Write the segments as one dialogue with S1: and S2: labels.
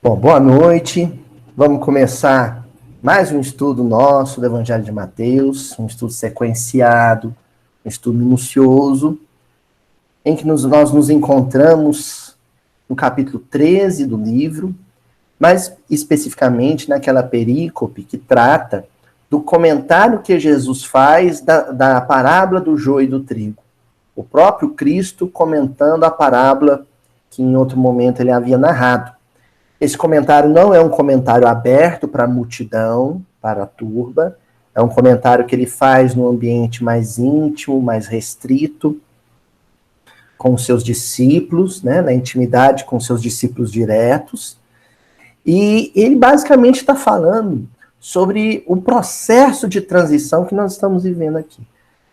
S1: Bom, boa noite. Vamos começar mais um estudo nosso do Evangelho de Mateus, um estudo sequenciado, um estudo minucioso, em que nós nos encontramos no capítulo 13 do livro, mais especificamente naquela perícope que trata do comentário que Jesus faz da parábola do joio e do trigo. O próprio Cristo comentando a parábola que em outro momento ele havia narrado. Esse comentário não é um comentário aberto para a multidão, para a turba. É um comentário que ele faz no ambiente mais íntimo, mais restrito, com os seus discípulos, né, na intimidade com seus discípulos diretos. E ele basicamente está falando sobre o processo de transição que nós estamos vivendo aqui.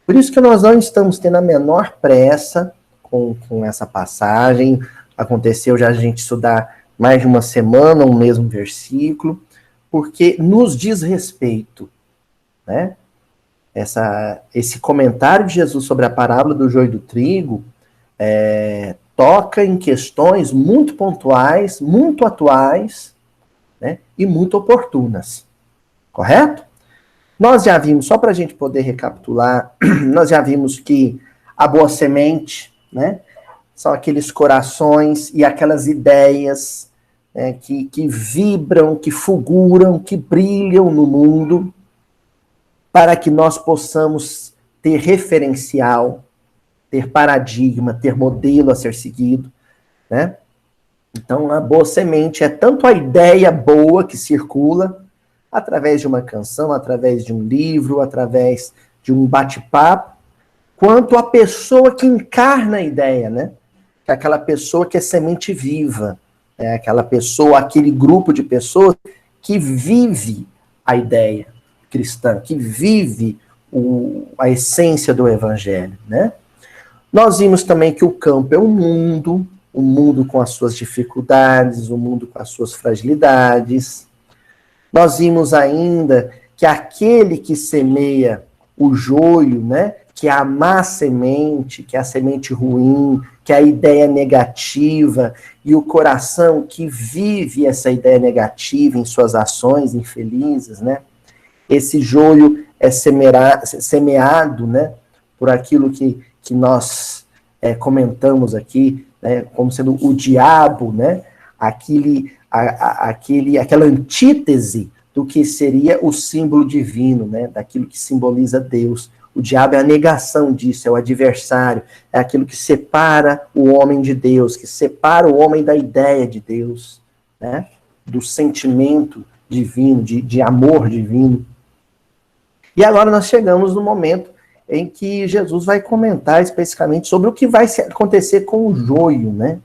S1: Por isso que nós não estamos tendo a menor pressa com essa passagem. Aconteceu já a gente estudar mais de uma semana um mesmo versículo, porque nos diz respeito, né? Esse comentário de Jesus sobre a parábola do joio e do trigo toca em questões muito pontuais, muito atuais, né? E muito oportunas, correto? Nós já vimos, só para a gente poder recapitular, nós já vimos que a boa semente, né? São aqueles corações e aquelas ideias que vibram, que fulguram, que brilham no mundo, para que nós possamos ter referencial, ter paradigma, ter modelo a ser seguido, né? Então, a boa semente é tanto a ideia boa que circula, através de uma canção, através de um livro, através de um bate-papo, quanto a pessoa que encarna a ideia, né? Que é aquela pessoa que é semente viva, é aquela pessoa, aquele grupo de pessoas que vive a ideia cristã, que vive a essência do evangelho, né? Nós vimos também que o campo é um mundo com as suas dificuldades, um mundo com as suas fragilidades. Nós vimos ainda que aquele que semeia o joio, né, que é a má semente, que é a semente ruim, que é a ideia negativa, e o coração que vive essa ideia negativa em suas ações infelizes, né? Esse joio é semeado, né, por aquilo que nós comentamos aqui, né, como sendo o diabo, né? Aquela antítese do que seria o símbolo divino, né? Daquilo que simboliza Deus. O diabo é a negação disso, é o adversário, é aquilo que separa o homem de Deus, que separa o homem da ideia de Deus, né? Do sentimento divino, de amor divino. E agora nós chegamos no momento em que Jesus vai comentar especificamente sobre o que vai acontecer com o joio, né?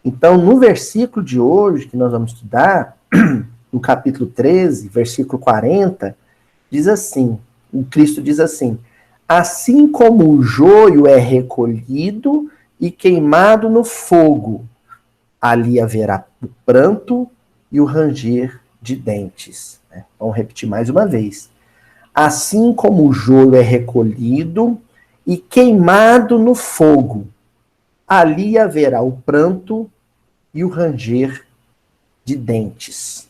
S1: Então, no versículo de hoje, que nós vamos estudar, no capítulo 13, versículo 40, diz assim, o Cristo diz assim: assim como o joio é recolhido e queimado no fogo, ali haverá o pranto e o ranger de dentes. Vamos repetir mais uma vez. Assim como o joio é recolhido e queimado no fogo, ali haverá o pranto e o ranger de dentes.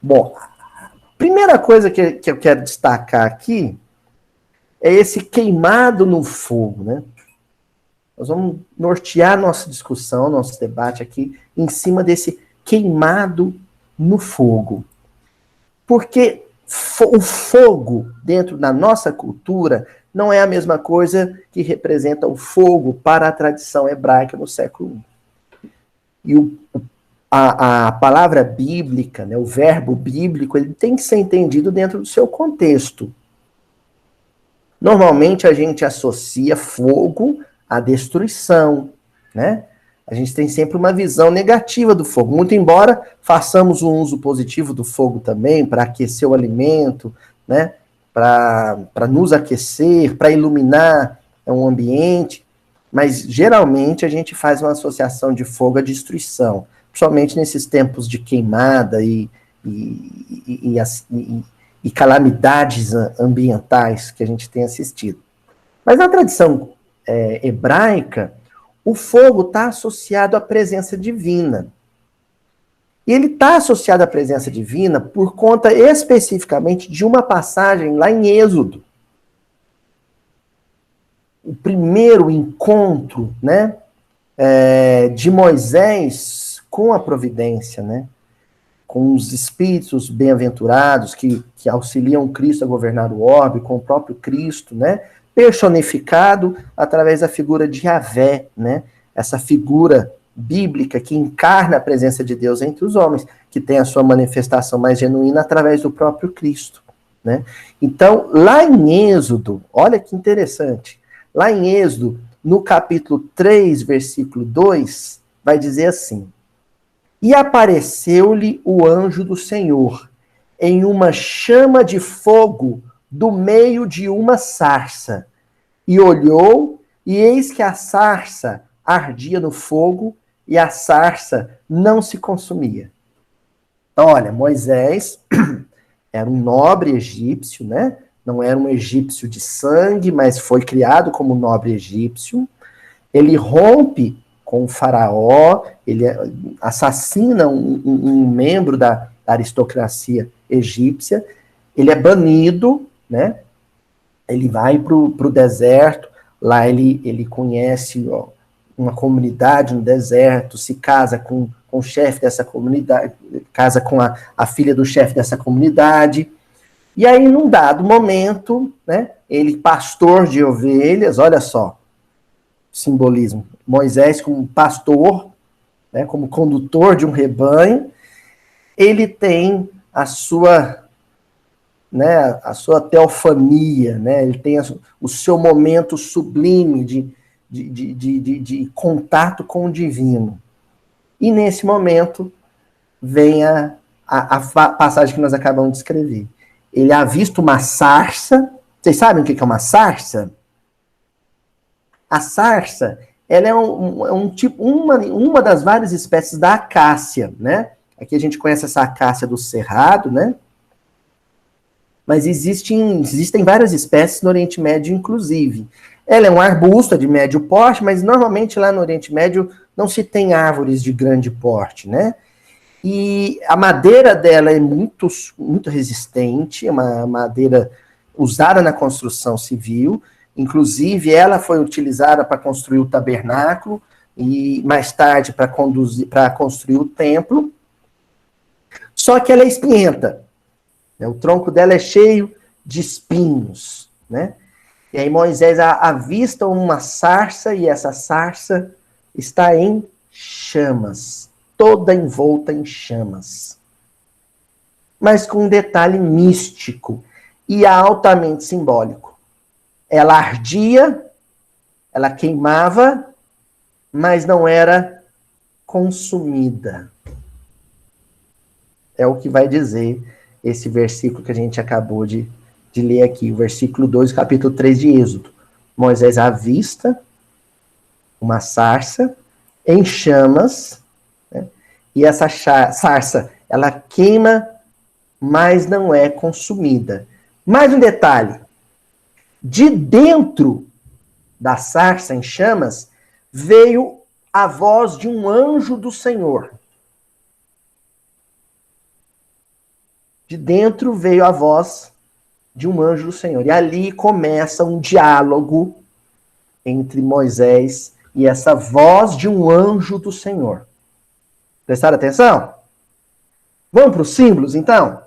S1: Bom, a primeira coisa que eu quero destacar aqui é esse queimado no fogo, né? Nós vamos nortear nossa discussão, nosso debate aqui, em cima desse queimado no fogo. Porque o fogo, dentro da nossa cultura, não é a mesma coisa que representa o fogo para a tradição hebraica no século I. E a palavra bíblica, né, o verbo bíblico, ele tem que ser entendido dentro do seu contexto. Normalmente a gente associa fogo à destruição, né? A gente tem sempre uma visão negativa do fogo, muito embora façamos um uso positivo do fogo também para aquecer o alimento, né? Para nos aquecer, para iluminar um ambiente, mas geralmente a gente faz uma associação de fogo à destruição, principalmente nesses tempos de queimada e calamidades ambientais que a gente tem assistido. Mas na tradição hebraica, o fogo está associado à presença divina. E ele está associado à presença divina por conta especificamente de uma passagem lá em Êxodo. O primeiro encontro, né, de Moisés com a providência, né, com os espíritos bem-aventurados que auxiliam Cristo a governar o orbe, com o próprio Cristo, né, personificado através da figura de Yahvé, né, essa figura bíblica que encarna a presença de Deus entre os homens, que tem a sua manifestação mais genuína através do próprio Cristo, né? Então, lá em Êxodo, olha que interessante, lá em Êxodo, no capítulo 3, versículo 2, vai dizer assim: e apareceu-lhe o anjo do Senhor em uma chama de fogo do meio de uma sarça, e olhou, e eis que a sarça ardia no fogo, e a sarça não se consumia. Então, olha, Moisés era um nobre egípcio, né? Não era um egípcio de sangue, mas foi criado como nobre egípcio. Ele rompe com o faraó, ele assassina um membro da aristocracia egípcia, ele é banido, né? Ele vai para o deserto, lá ele conhece uma comunidade no deserto, se casa com o chefe dessa comunidade, casa com a filha do chefe dessa comunidade, e aí, num dado momento, né, ele, pastor de ovelhas, olha só, simbolismo, Moisés como pastor, né, como condutor de um rebanho, ele tem a sua, né, a sua teofania, né, ele tem o seu momento sublime de contato com o divino. E nesse momento vem a passagem que nós acabamos de escrever. Ele avista uma sarça. Vocês sabem o que é uma sarça? A sarça, ela é uma das várias espécies da acácia, né? Aqui a gente conhece essa acácia do cerrado, né? Mas existem várias espécies no Oriente Médio, inclusive. Ela é um arbusto de médio porte, mas normalmente lá no Oriente Médio não se tem árvores de grande porte, né? E a madeira dela é muito, muito resistente, é uma madeira usada na construção civil, inclusive ela foi utilizada para construir o tabernáculo e mais tarde para construir o templo, só que ela é espinhenta, né? O tronco dela é cheio de espinhos, né? E aí Moisés avista uma sarça, e essa sarça está em chamas, toda envolta em chamas. Mas com um detalhe místico e altamente simbólico. Ela ardia, ela queimava, mas não era consumida. É o que vai dizer esse versículo que a gente acabou de ler aqui, o versículo 2, capítulo 3 de Êxodo. Moisés avista uma sarça em chamas, né? E essa sarça, ela queima, mas não é consumida. Mais um detalhe, de dentro da sarça em chamas, veio a voz de um anjo do Senhor. De dentro veio a voz de um anjo do Senhor. E ali começa um diálogo entre Moisés e essa voz de um anjo do Senhor. Prestaram atenção? Vamos para os símbolos, então?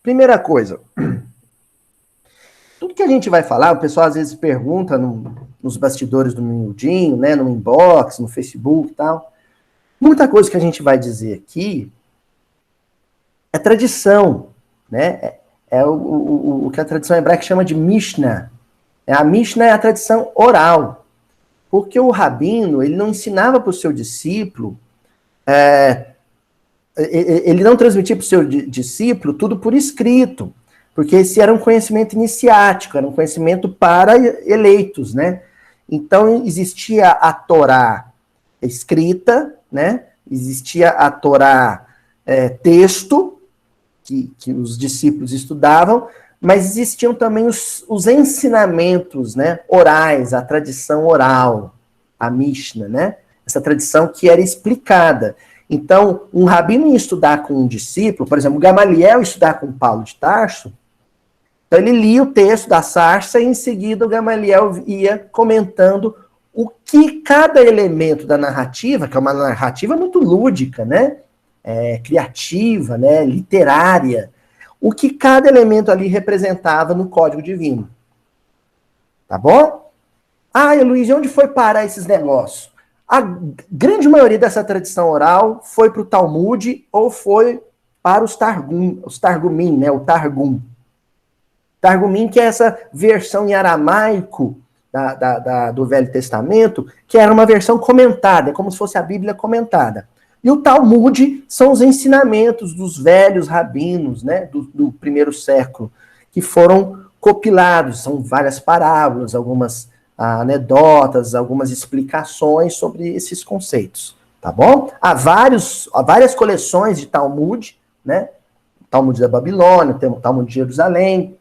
S1: Primeira coisa. Tudo que a gente vai falar, o pessoal às vezes pergunta nos bastidores do Minudinho, né, no inbox, no Facebook e tal. Muita coisa que a gente vai dizer aqui é tradição, né? É o que a tradição hebraica chama de Mishnah. A Mishnah é a tradição oral. Porque o rabino, ele não ensinava para o seu discípulo, ele não transmitia para o seu discípulo tudo por escrito, porque esse era um conhecimento iniciático, era um conhecimento para eleitos, né? Então, existia a Torá escrita, né? Existia a Torá texto, que os discípulos estudavam, mas existiam também os ensinamentos, né, orais, a tradição oral, a Mishnah, né? Essa tradição que era explicada. Então, um rabino ia estudar com um discípulo, por exemplo, Gamaliel ia estudar com Paulo de Tarso, então ele lia o texto da sarça e em seguida o Gamaliel ia comentando o que cada elemento da narrativa, que é uma narrativa muito lúdica, né? Criativa, né? Literária, o que cada elemento ali representava no código divino. Tá bom? Ah, Luiz, onde foi parar esses negócios? A grande maioria dessa tradição oral foi para o Talmud ou foi para os Targumim, né? O Targum. Targumim, que é essa versão em aramaico do Velho Testamento, que era uma versão comentada, como se fosse a Bíblia comentada. E o Talmud são os ensinamentos dos velhos rabinos, né, do primeiro século, que foram compilados. São várias parábolas, algumas anedotas, algumas explicações sobre esses conceitos, tá bom? Há várias coleções de Talmud, né? Talmud da Babilônia, tem o Talmud de Jerusalém,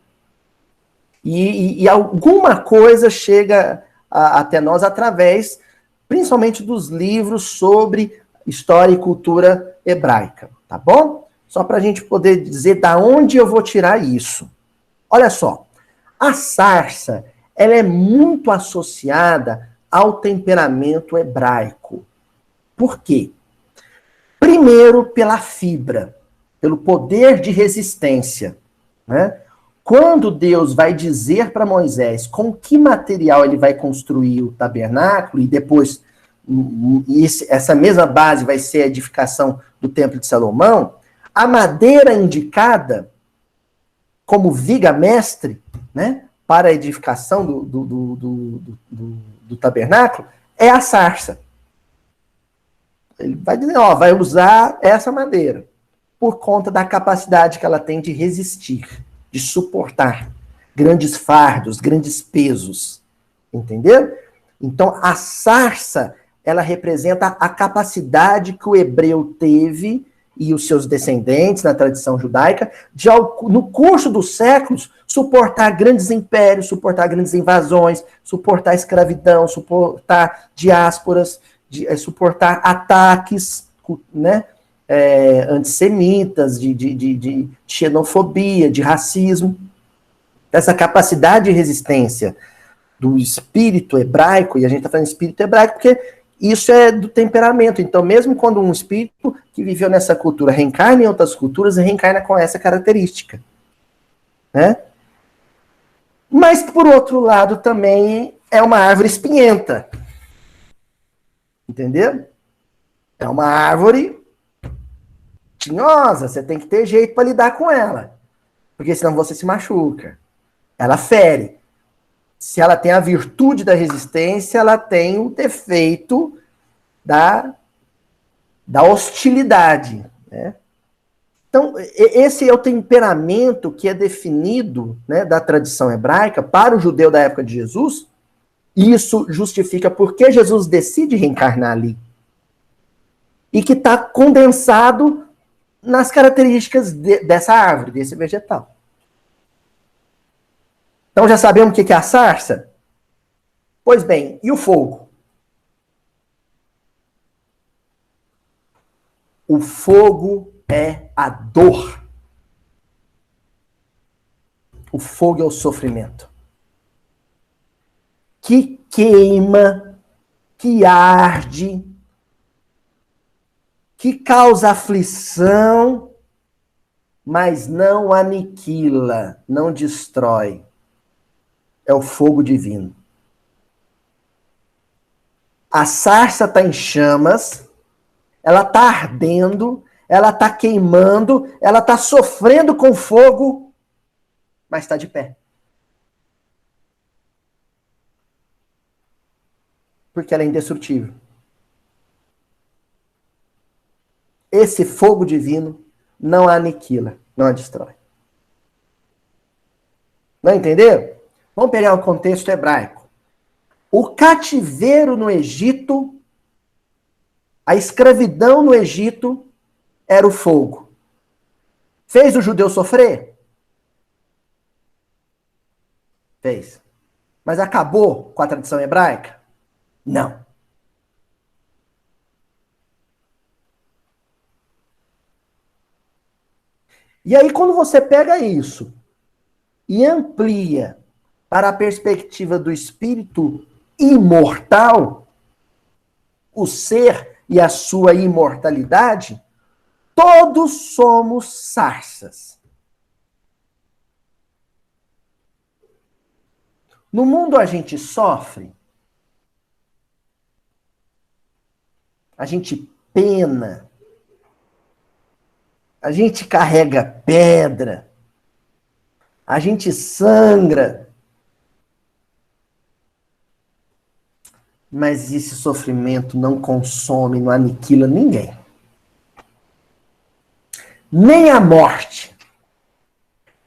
S1: e alguma coisa chega até nós através, principalmente dos livros sobre história e cultura hebraica, tá bom? Só para a gente poder dizer da onde eu vou tirar isso. Olha só, a sarça, ela é muito associada ao temperamento hebraico. Por quê? Primeiro, pela fibra, pelo poder de resistência, né? Quando Deus vai dizer para Moisés com que material ele vai construir o tabernáculo, e depois essa mesma base vai ser a edificação do Templo de Salomão, a madeira indicada como viga mestre, né, para a edificação do tabernáculo é a sarça. Ele vai dizer, vai usar essa madeira, por conta da capacidade que ela tem de resistir, de suportar grandes fardos, grandes pesos. Entendeu? Então, a sarça, ela representa a capacidade que o hebreu teve, e os seus descendentes, na tradição judaica, de, no curso dos séculos, suportar grandes impérios, suportar grandes invasões, suportar escravidão, suportar diásporas, suportar ataques, né? Antissemitas, de xenofobia, de racismo. Essa capacidade de resistência do espírito hebraico, e a gente está falando de espírito hebraico porque isso é do temperamento. Então, mesmo quando um espírito que viveu nessa cultura reencarna em outras culturas, reencarna com essa característica, né? Mas, por outro lado, também é uma árvore espinhenta. Entendeu? É uma árvore tinhosa, você tem que ter jeito para lidar com ela. Porque senão você se machuca. Ela fere. Se ela tem a virtude da resistência, ela tem o defeito da hostilidade. Né? Então, esse é o temperamento que é definido, né, da tradição hebraica para o judeu da época de Jesus. E isso justifica por que Jesus decide reencarnar ali. E que está condensado nas características dessa árvore, desse vegetal. Então já sabemos o que é a sarça? Pois bem, e o fogo? O fogo é a dor. O fogo é o sofrimento. Que queima, que arde, que causa aflição, mas não aniquila, não destrói. É o fogo divino. A sarça está em chamas, ela está ardendo, ela está queimando, ela está sofrendo com fogo, mas está de pé. Porque ela é indestrutível. Esse fogo divino não a aniquila, não a destrói. Não entenderam? Vamos pegar o contexto hebraico. O cativeiro no Egito, a escravidão no Egito, era o fogo. Fez o judeu sofrer? Fez. Mas acabou com a tradição hebraica? Não. E aí, quando você pega isso e amplia para a perspectiva do espírito imortal, o ser e a sua imortalidade, todos somos sarças. No mundo a gente sofre, a gente pena, a gente carrega pedra, a gente sangra. Mas esse sofrimento não consome, não aniquila ninguém. Nem a morte,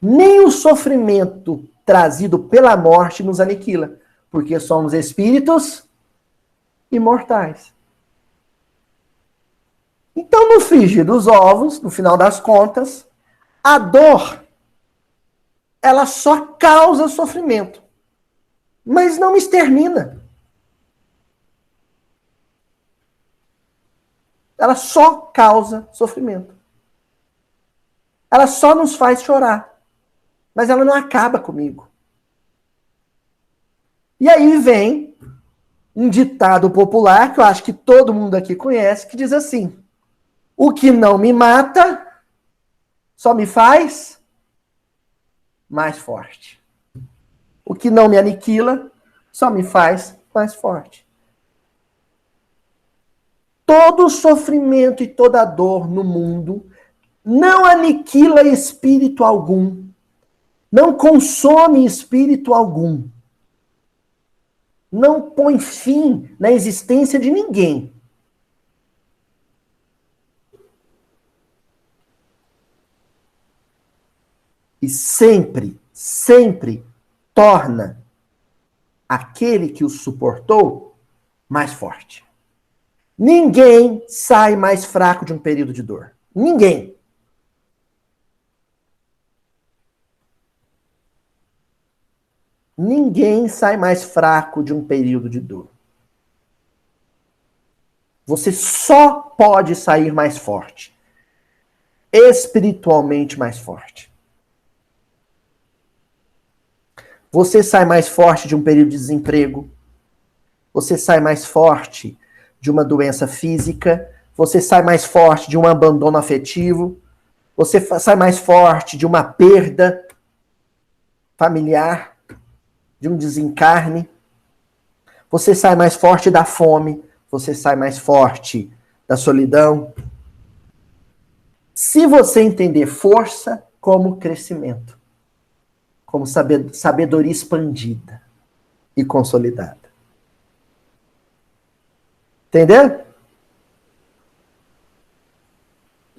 S1: nem o sofrimento trazido pela morte nos aniquila, porque somos espíritos imortais. Então, no frigir dos ovos, no final das contas, a dor, ela só causa sofrimento, mas não extermina. Ela só causa sofrimento. Ela só nos faz chorar, mas ela não acaba comigo. E aí vem um ditado popular, que eu acho que todo mundo aqui conhece, que diz assim: o que não me mata só me faz mais forte. O que não me aniquila só me faz mais forte. Todo sofrimento e toda dor no mundo não aniquila espírito algum, não consome espírito algum, não põe fim na existência de ninguém. E sempre, sempre torna aquele que o suportou mais forte. Ninguém sai mais fraco de um período de dor. Ninguém. Ninguém sai mais fraco de um período de dor. Você só pode sair mais forte. Espiritualmente mais forte. Você sai mais forte de um período de desemprego. Você sai mais forte de uma doença física. Você sai mais forte de um abandono afetivo. Você sai mais forte de uma perda familiar, de um desencarne. Você sai mais forte da fome. Você sai mais forte da solidão. Se você entender força como crescimento, como sabedoria expandida e consolidada. Entendeu?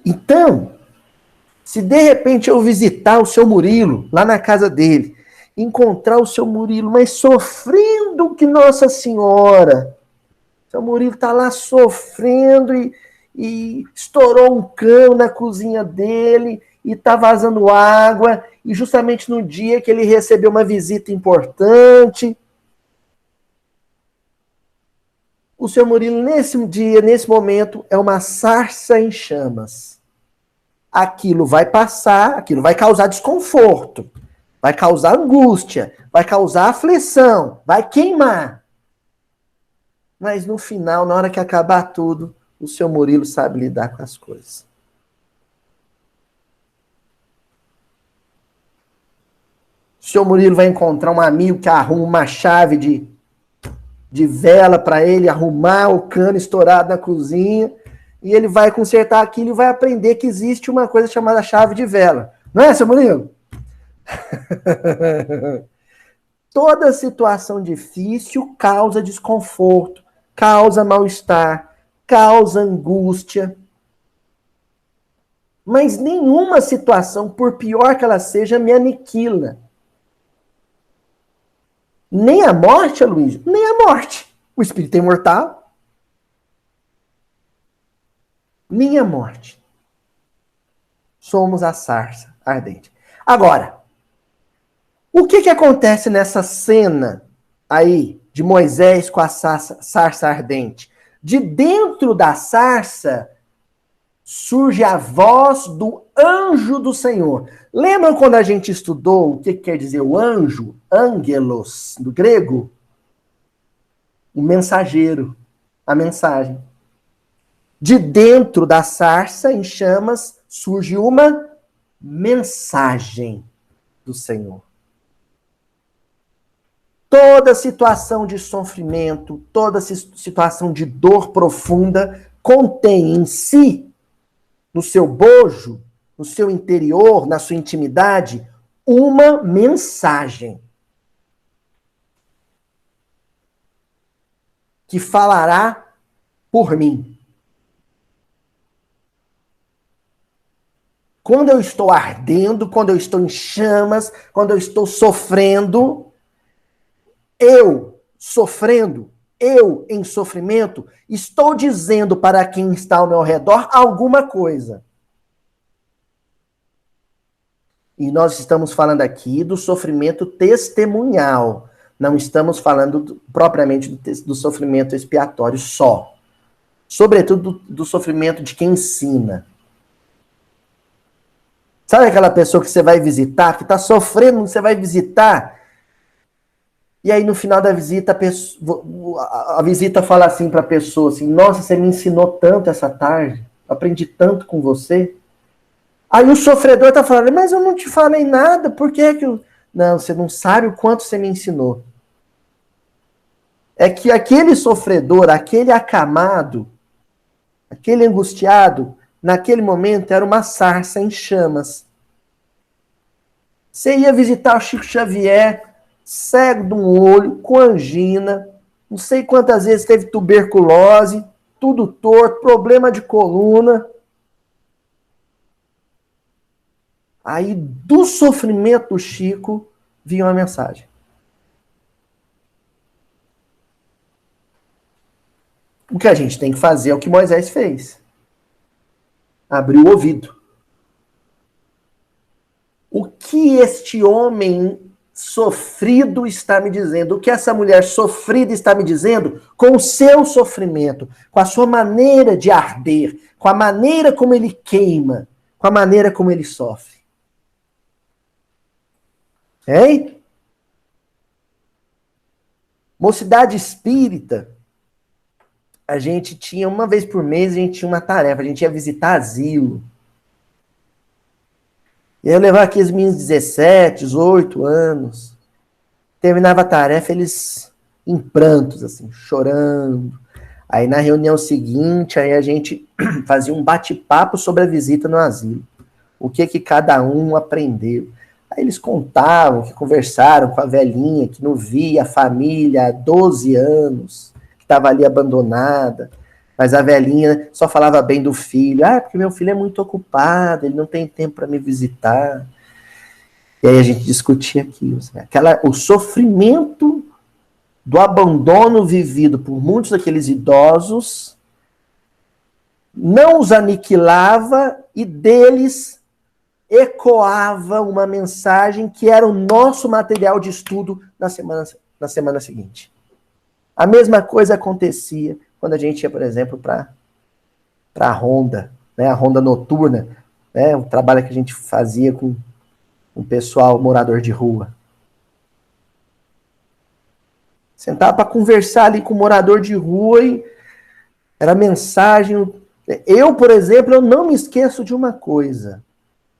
S1: Então, se de repente eu visitar o seu Murilo, lá na casa dele, encontrar o seu Murilo, mas sofrendo que Nossa Senhora, seu Murilo está lá sofrendo e estourou um cano na cozinha dele e está vazando água, e justamente no dia que ele recebeu uma visita importante, o seu Murilo, nesse dia, nesse momento, é uma sarça em chamas. Aquilo vai passar, aquilo vai causar desconforto, vai causar angústia, vai causar aflição, vai queimar. Mas no final, na hora que acabar tudo, o seu Murilo sabe lidar com as coisas. O seu Murilo vai encontrar um amigo que arruma uma chave de vela para ele, arrumar o cano estourado na cozinha, e ele vai consertar aquilo e vai aprender que existe uma coisa chamada chave de vela. Não é, seu Murilo? Toda situação difícil causa desconforto, causa mal-estar, causa angústia. Mas nenhuma situação, por pior que ela seja, me aniquila. Nem a morte, Aloysio, nem a morte. O espírito é imortal. Nem a morte. Somos a sarça ardente. Agora, o que acontece nessa cena aí de Moisés com a sarça ardente? De dentro da sarça surge a voz do anjo do Senhor. Lembram quando a gente estudou o que quer dizer o anjo? Angelos, do grego? O mensageiro, a mensagem. De dentro da sarça em chamas surge uma mensagem do Senhor. Toda situação de sofrimento, toda situação de dor profunda contém em si, no seu bojo, no seu interior, na sua intimidade, uma mensagem que falará por mim. Quando eu estou ardendo, quando eu estou em chamas, quando eu estou sofrendo, eu em sofrimento, estou dizendo para quem está ao meu redor alguma coisa. E nós estamos falando aqui do sofrimento testemunhal. Não estamos falando propriamente do sofrimento expiatório só. Sobretudo do sofrimento de quem ensina. Sabe aquela pessoa que você vai visitar, que está sofrendo, você vai visitar, e aí no final da visita, a visita fala assim para a pessoa, assim, nossa, você me ensinou tanto essa tarde, aprendi tanto com você. Aí o sofredor está falando, mas eu não te falei nada, por que que eu... Não, você não sabe o quanto você me ensinou. É que aquele sofredor, aquele acamado, aquele angustiado, naquele momento era uma sarça em chamas. Você ia visitar o Chico Xavier, cego de um olho, com angina, não sei quantas vezes teve tuberculose, tudo torto, problema de coluna. Aí, do sofrimento do Chico, vinha uma mensagem. O que a gente tem que fazer é o que Moisés fez. Abriu o ouvido. O que este homem sofrido está me dizendo? O que essa mulher sofrida está me dizendo? Com o seu sofrimento, com a sua maneira de arder, com a maneira como ele queima, com a maneira como ele sofre. Hein? Mocidade espírita, a gente tinha, uma vez por mês, a gente tinha uma tarefa, a gente ia visitar asilo. E eu levava aqui os meninos de 17, 18 anos. Terminava a tarefa, eles em prantos, assim, chorando. Aí na reunião seguinte, aí a gente fazia um bate-papo sobre a visita no asilo. O que cada um aprendeu. Aí eles contavam que conversaram com a velhinha, que não via a família há 12 anos, que estava ali abandonada. Mas a velhinha só falava bem do filho. Ah, porque meu filho é muito ocupado, ele não tem tempo para me visitar. E aí a gente discutia aquilo. O sofrimento do abandono vivido por muitos daqueles idosos não os aniquilava e deles ecoava uma mensagem que era o nosso material de estudo na semana seguinte. A mesma coisa acontecia quando a gente ia, por exemplo, para a ronda, né, a ronda noturna, né, o trabalho que a gente fazia com o pessoal morador de rua. Sentava para conversar ali com o morador de rua e era mensagem. Eu, por exemplo, eu não me esqueço de uma coisa.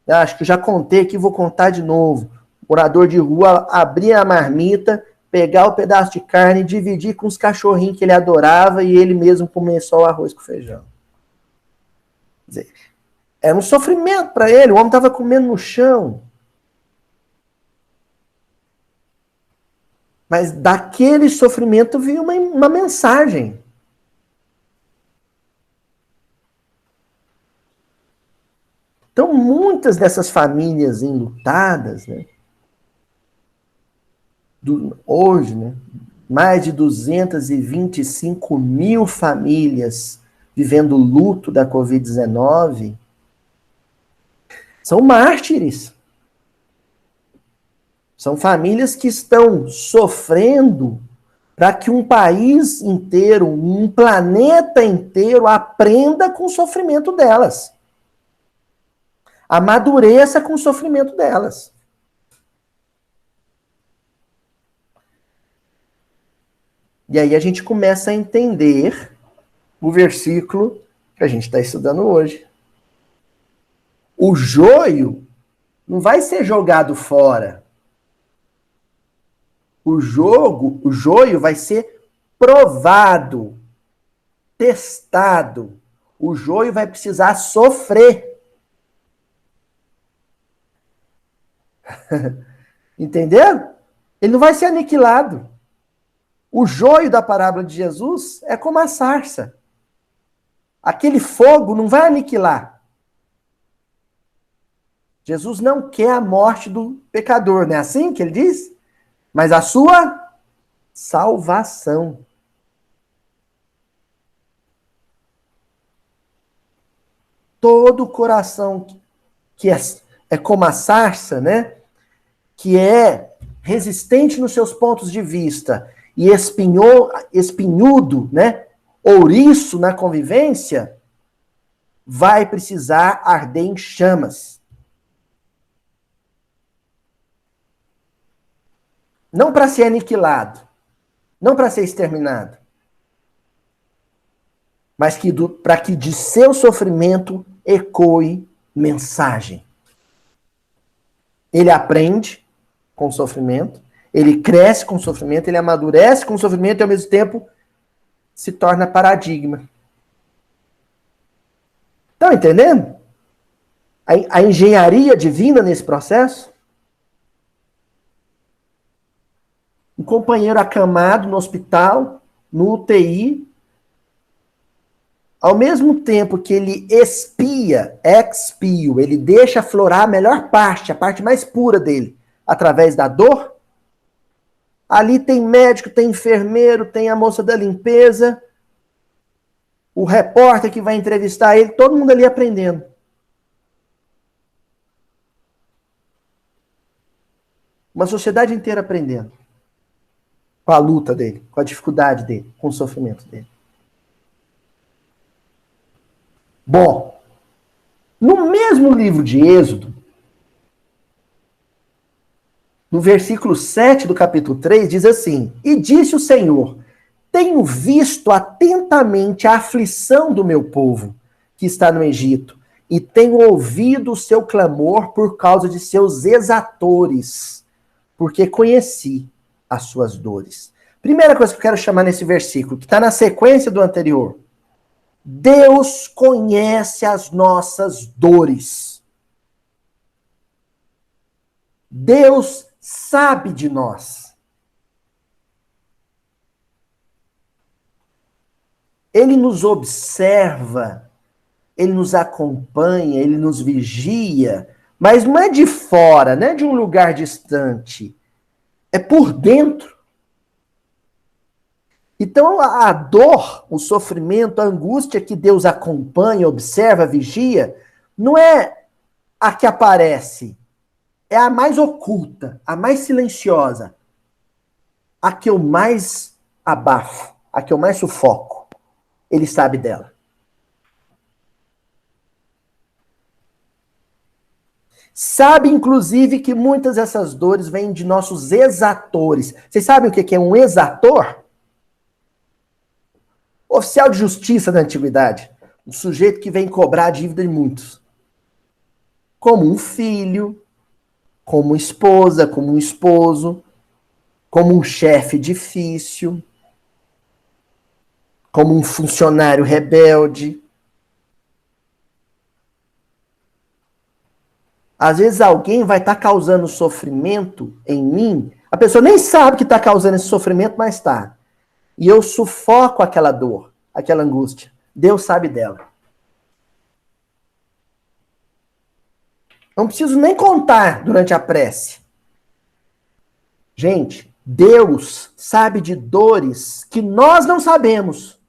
S1: Eu acho que eu já contei aqui, vou contar de novo. O morador de rua abria a marmita, pegar o pedaço de carne, dividir com os cachorrinhos que ele adorava e ele mesmo comer só o arroz com feijão. Quer dizer, era um sofrimento para ele, o homem estava comendo no chão. Mas daquele sofrimento vinha uma mensagem. Então, muitas dessas famílias enlutadas, né, hoje, né, mais de 225 mil famílias vivendo o luto da Covid-19, são mártires. São famílias que estão sofrendo para que um país inteiro, um planeta inteiro aprenda com o sofrimento delas. Amadureça com o sofrimento delas. E aí a gente começa a entender o versículo que a gente está estudando hoje. O joio não vai ser jogado fora. O joio vai ser provado, testado. O joio vai precisar sofrer. Entendeu? Ele não vai ser aniquilado. O joio da parábola de Jesus é como a sarça. Aquele fogo não vai aniquilar. Jesus não quer a morte do pecador, não é assim que ele diz? Mas a sua salvação. Todo coração que é como a sarça, né? Que é resistente nos seus pontos de vista e espinhudo, né? Ouriço na convivência, vai precisar arder em chamas. Não para ser aniquilado, não para ser exterminado, mas para que de seu sofrimento ecoe mensagem. Ele aprende com o sofrimento, ele cresce com o sofrimento, ele amadurece com o sofrimento e ao mesmo tempo se torna paradigma. Estão entendendo? A engenharia divina nesse processo? Um companheiro acamado no hospital, no UTI, ao mesmo tempo que ele expio, ele deixa aflorar a melhor parte, a parte mais pura dele, através da dor, ali tem médico, tem enfermeiro, tem a moça da limpeza, o repórter que vai entrevistar ele, todo mundo ali aprendendo. Uma sociedade inteira aprendendo. Com a luta dele, com a dificuldade dele, com o sofrimento dele. Bom, no mesmo livro de Êxodo, no versículo 7 do capítulo 3, diz assim: E disse o Senhor, tenho visto atentamente a aflição do meu povo, que está no Egito, e tenho ouvido o seu clamor por causa de seus exatores, porque conheci as suas dores. Primeira coisa que eu quero chamar nesse versículo, que está na sequência do anterior. Deus conhece as nossas dores. Deus sabe de nós. Ele nos observa, ele nos acompanha, ele nos vigia, mas não é de fora, não é de um lugar distante. É por dentro. Então, a dor, o sofrimento, a angústia que Deus acompanha, observa, vigia, não é a que aparece. É a mais oculta, a mais silenciosa. A que eu mais abafo, a que eu mais sufoco. Ele sabe dela. Sabe, inclusive, que muitas dessas dores vêm de nossos exatores. Vocês sabem o que é um exator? Oficial de justiça da antiguidade. Um sujeito que vem cobrar a dívida de muitos. Como um filho, como uma esposa, como um esposo, como um chefe difícil, como um funcionário rebelde. Às vezes alguém vai estar causando sofrimento em mim, a pessoa nem sabe que está causando esse sofrimento, mas está. E eu sufoco aquela dor, aquela angústia. Deus sabe dela. Não preciso nem contar durante a prece. Gente, Deus sabe de dores que nós não sabemos.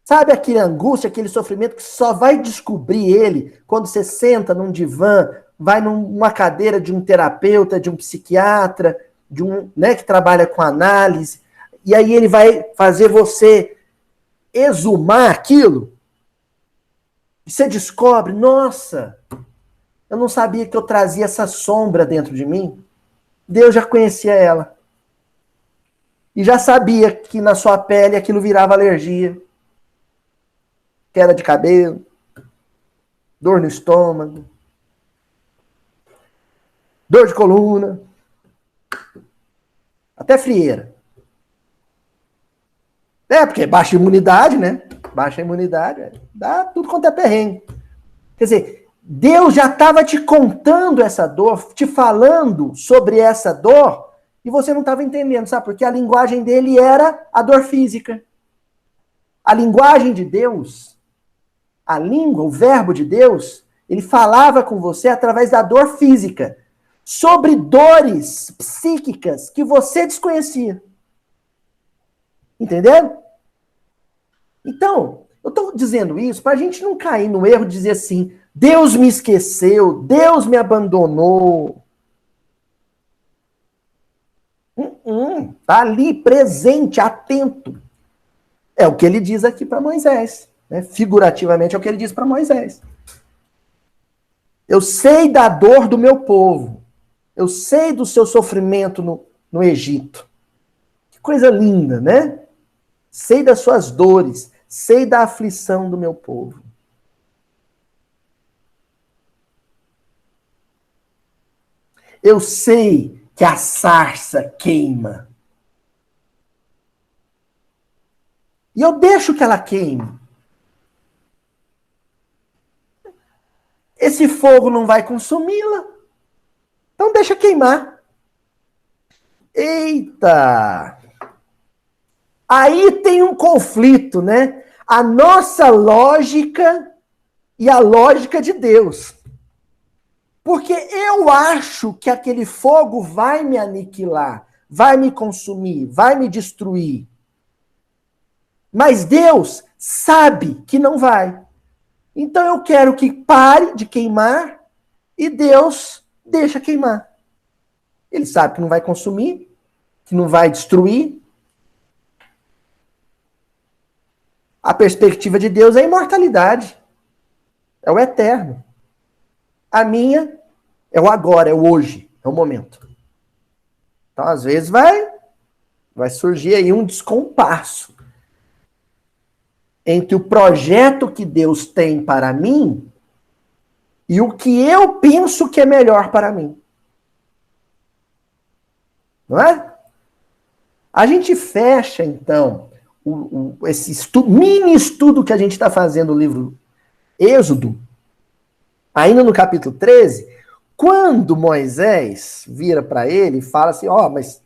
S1: Sabe aquela angústia, aquele sofrimento que só vai descobrir ele quando você senta num divã, vai numa cadeira de um terapeuta, de um psiquiatra, né, que trabalha com análise, e aí ele vai fazer você exumar aquilo, e você descobre, nossa, eu não sabia que eu trazia essa sombra dentro de mim. Deus já conhecia ela. E já sabia que na sua pele aquilo virava alergia, queda de cabelo, dor no estômago, dor de coluna, até frieira. Porque baixa imunidade, né? Baixa imunidade, dá tudo quanto é perrengue. Quer dizer, Deus já estava te contando essa dor, te falando sobre essa dor, e você não estava entendendo, sabe? Porque a linguagem dele era a dor física. A linguagem de Deus, a língua, o verbo de Deus, ele falava com você através da dor física, sobre dores psíquicas que você desconhecia. Entenderam? Então, eu estou dizendo isso para a gente não cair no erro de dizer assim, Deus me esqueceu, Deus me abandonou. Tá ali, presente, atento. É o que ele diz aqui para Moisés. Né? Figurativamente é o que ele diz para Moisés. Eu sei da dor do meu povo. Eu sei do seu sofrimento no Egito. Que coisa linda, né? Sei das suas dores. Sei da aflição do meu povo. Eu sei que a sarça queima. E eu deixo que ela queime. Esse fogo não vai consumi-la. Então deixa queimar. Eita! Aí tem um conflito, né? A nossa lógica e a lógica de Deus. Porque eu acho que aquele fogo vai me aniquilar, vai me consumir, vai me destruir. Mas Deus sabe que não vai. Então eu quero que pare de queimar e Deus deixa queimar. Ele sabe que não vai consumir, que não vai destruir. A perspectiva de Deus é a imortalidade. É o eterno. A minha é o agora, é o hoje, é o momento. Então, às vezes, vai surgir aí um descompasso entre o projeto que Deus tem para mim e o que eu penso que é melhor para mim. Não é? A gente fecha, então, esse mini estudo que a gente está fazendo no livro Êxodo, ainda no capítulo 13, quando Moisés vira para ele e fala assim, mas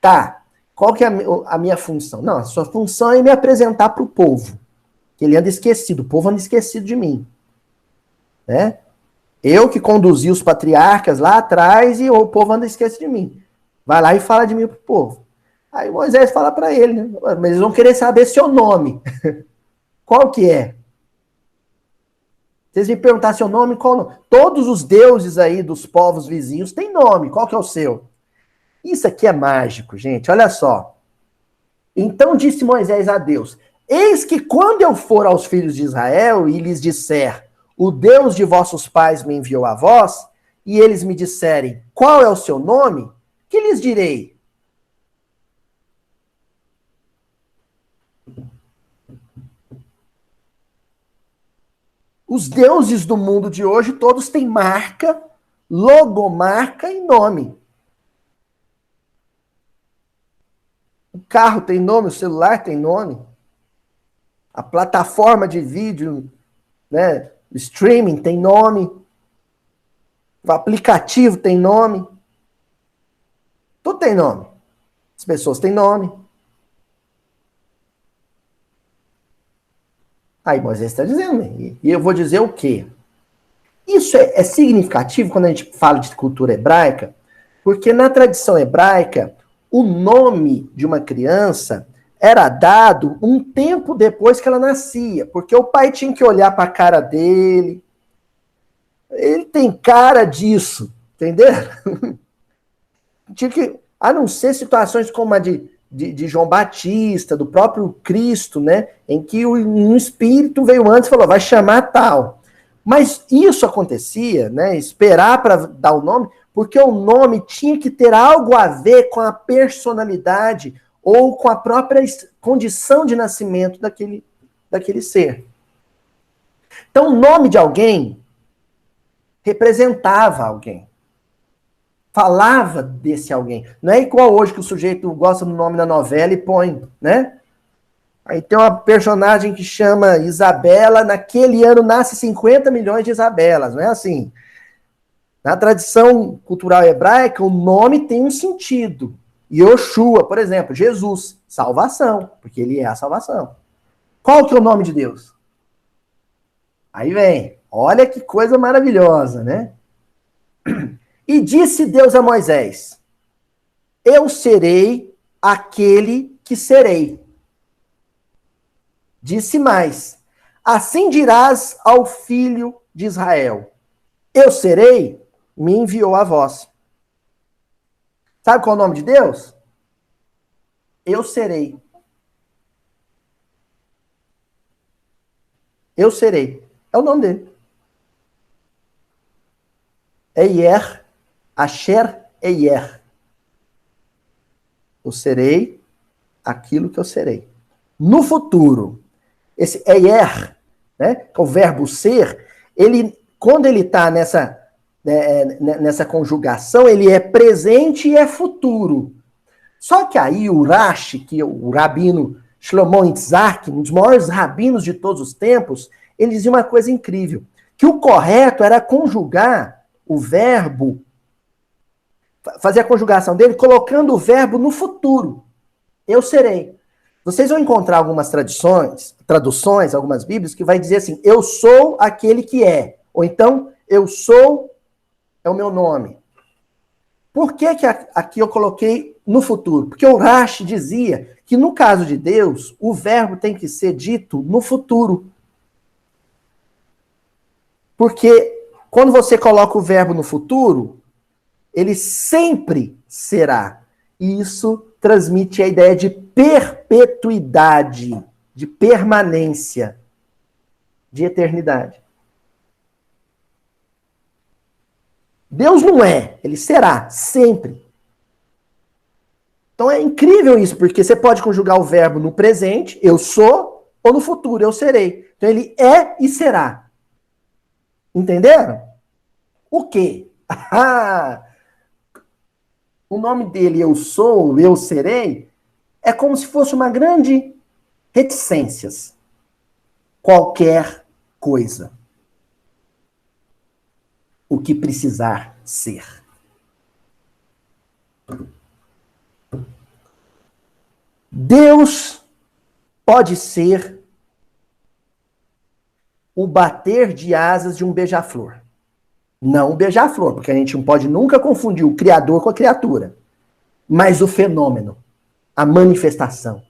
S1: tá, qual que é a minha função? Não, a sua função é me apresentar para o povo, que ele anda esquecido, o povo anda esquecido de mim. Né? Eu que conduzi os patriarcas lá atrás e o povo anda esquecido de mim. Vai lá e fala de mim pro povo. Aí Moisés fala para ele, né? Mas eles vão querer saber seu nome. Qual que é? Vocês me perguntar seu nome, qual o nome? Todos os deuses aí dos povos vizinhos têm nome. Qual que é o seu? Isso aqui é mágico, gente. Olha só. Então disse Moisés a Deus, eis que quando eu for aos filhos de Israel e lhes disser, o Deus de vossos pais me enviou a vós, e eles me disserem, qual é o seu nome? Que lhes direi? Os deuses do mundo de hoje, todos têm marca, logomarca e nome. O carro tem nome, o celular tem nome. A plataforma de vídeo, né, o streaming tem nome. O aplicativo tem nome. Tudo tem nome. As pessoas têm nome. Aí Moisés está dizendo, e eu vou dizer o quê? Isso é significativo quando a gente fala de cultura hebraica, porque na tradição hebraica, o nome de uma criança era dado um tempo depois que ela nascia, porque o pai tinha que olhar para a cara dele. Ele tem cara disso, entendeu? A não ser situações como a de João Batista, do próprio Cristo, né? Em que um espírito veio antes e falou, vai chamar tal. Mas isso acontecia, né? Esperar para dar o nome, porque o nome tinha que ter algo a ver com a personalidade ou com a própria condição de nascimento daquele ser. Então, o nome de alguém representava alguém. Falava desse alguém. Não é igual hoje que o sujeito gosta do nome da novela e põe, né? Aí tem uma personagem que chama Isabela, naquele ano nasce 50 milhões de Isabelas, não é assim? Na tradição cultural hebraica, o nome tem um sentido. Yoshua, por exemplo, Jesus, salvação, porque ele é a salvação. Qual que é o nome de Deus? Aí vem, olha que coisa maravilhosa, né? E disse Deus a Moisés, eu serei aquele que serei. Disse mais, assim dirás ao filho de Israel, eu serei, me enviou a vós. Sabe qual é o nome de Deus? Eu serei. Eu serei. É o nome dele. Eier, Asher Eier. Eu serei aquilo que eu serei. No futuro, esse Eier, né, que é o verbo ser, ele, quando ele está nessa conjugação, ele é presente e é futuro. Só que aí o Rashi, que é o rabino Shlomo Yitzhak, um dos maiores rabinos de todos os tempos, ele dizia uma coisa incrível, que o correto era conjugar o verbo, fazer a conjugação dele colocando o verbo no futuro. Eu serei. Vocês vão encontrar algumas traduções, algumas bíblias, que vai dizer assim, eu sou aquele que é. Ou então, eu sou é o meu nome. Por que aqui eu coloquei no futuro? Porque o Rashi dizia que no caso de Deus, o verbo tem que ser dito no futuro. Porque quando você coloca o verbo no futuro, ele sempre será. E isso transmite a ideia de perpetuidade, de permanência, de eternidade. Deus não é, ele será, sempre. Então é incrível isso, porque você pode conjugar o verbo no presente, eu sou, ou no futuro, eu serei. Então ele é e será. Entenderam? O quê? O nome dele, eu sou, eu serei, é como se fosse uma grande reticências. Qualquer coisa. O que precisar ser. Deus pode ser o bater de asas de um beija-flor. Não o beija-flor, porque a gente não pode nunca confundir o criador com a criatura. Mas o fenômeno, a manifestação.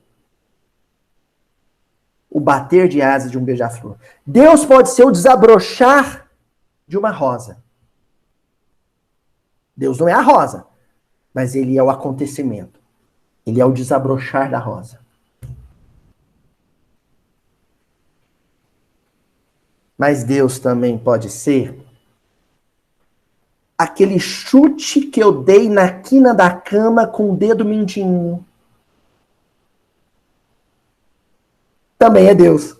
S1: O bater de asas de um beija-flor. Deus pode ser o desabrochar de uma rosa. Deus não é a rosa, mas ele é o acontecimento. Ele é o desabrochar da rosa. Mas Deus também pode ser aquele chute que eu dei na quina da cama com o dedo mindinho. Também é Deus.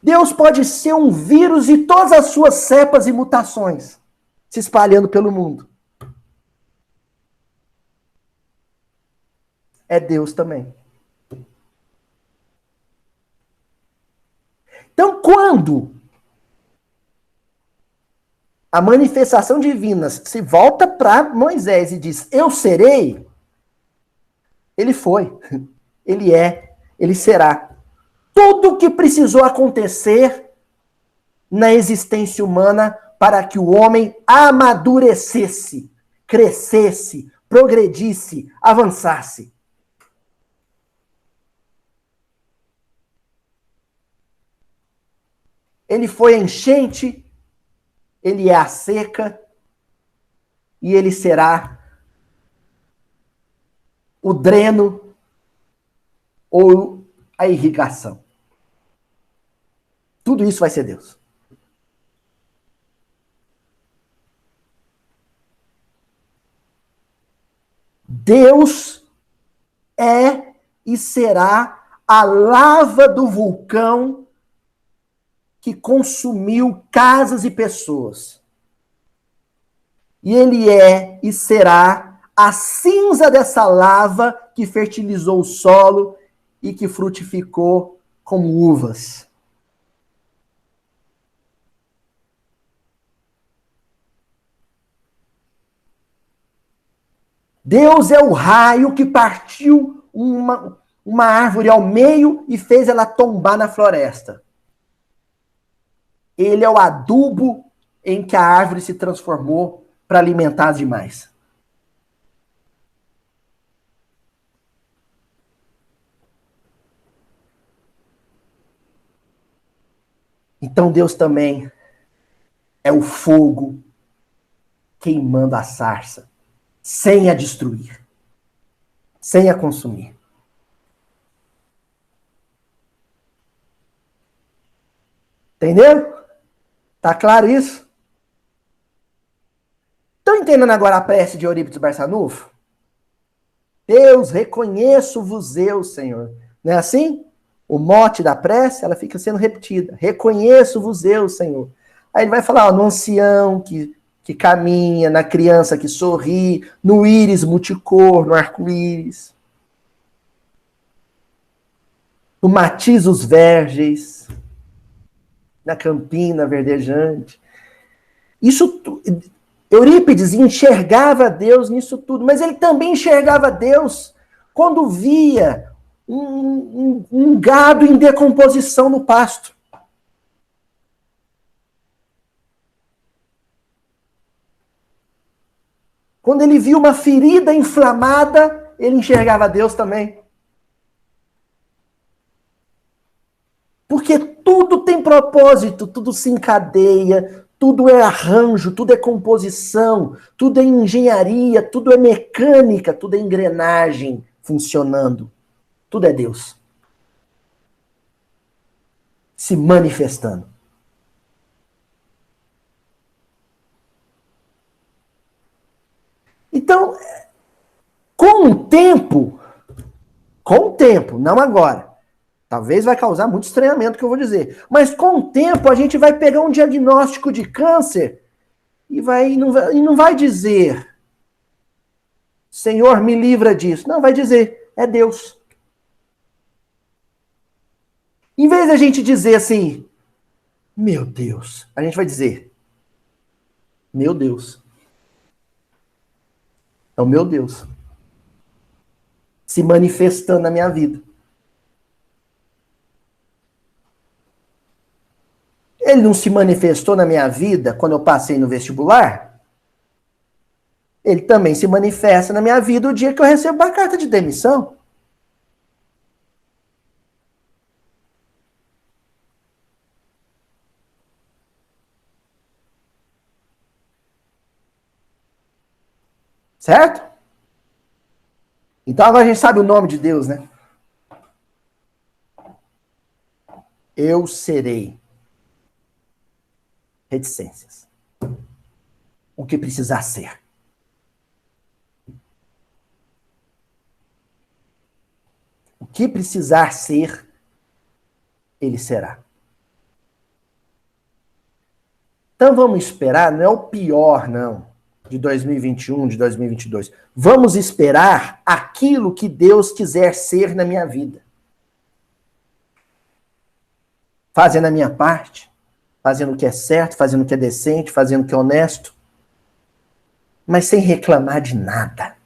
S1: Deus pode ser um vírus e todas as suas cepas e mutações se espalhando pelo mundo. É Deus também. Então, quando a manifestação divina se volta para Moisés e diz, eu serei, ele foi, ele é, ele será. Tudo o que precisou acontecer na existência humana para que o homem amadurecesse, crescesse, progredisse, avançasse. Ele foi a enchente, ele é a seca, e ele será o dreno ou a irrigação. Tudo isso vai ser Deus. Deus é e será a lava do vulcão que consumiu casas e pessoas. E ele é e será a cinza dessa lava que fertilizou o solo e que frutificou como uvas. Deus é o raio que partiu uma árvore ao meio e fez ela tombar na floresta. Ele é o adubo em que a árvore se transformou para alimentar as demais. Então Deus também é o fogo queimando a sarça, sem a destruir, sem a consumir. Entendeu? Tá claro isso? Estão entendendo agora a prece de Eurípides Barçanufo? Deus, reconheço-vos eu, Senhor. Não é assim? O mote da prece, ela fica sendo repetida. Reconheço-vos eu, Senhor. Aí ele vai falar, ó, no ancião que caminha, na criança que sorri, no íris multicor, no arco-íris, no matizos verdes, na campina verdejante. Isso, Eurípides enxergava Deus nisso tudo, mas ele também enxergava Deus quando via um gado em decomposição no pasto. Quando ele via uma ferida inflamada, ele enxergava Deus também. Porque tudo tem propósito, tudo se encadeia, tudo é arranjo, tudo é composição, tudo é engenharia, tudo é mecânica, tudo é engrenagem funcionando. Tudo é Deus se manifestando. Então, com o tempo, não agora, talvez vai causar muito estranhamento o que eu vou dizer, mas com o tempo a gente vai pegar um diagnóstico de câncer e não vai dizer, Senhor, me livra disso. Não, vai dizer, é Deus. Em vez da gente dizer assim, meu Deus, a gente vai dizer, meu Deus. É o meu Deus se manifestando na minha vida. Ele não se manifestou na minha vida quando eu passei no vestibular? Ele também se manifesta na minha vida o dia que eu recebo a carta de demissão. Certo? Então agora a gente sabe o nome de Deus, né? Eu serei. Reticências. O que precisar ser. O que precisar ser, ele será. Então vamos esperar, não é o pior, não, de 2021, de 2022. Vamos esperar aquilo que Deus quiser ser na minha vida. Fazendo a minha parte, fazendo o que é certo, fazendo o que é decente, fazendo o que é honesto, mas sem reclamar de nada.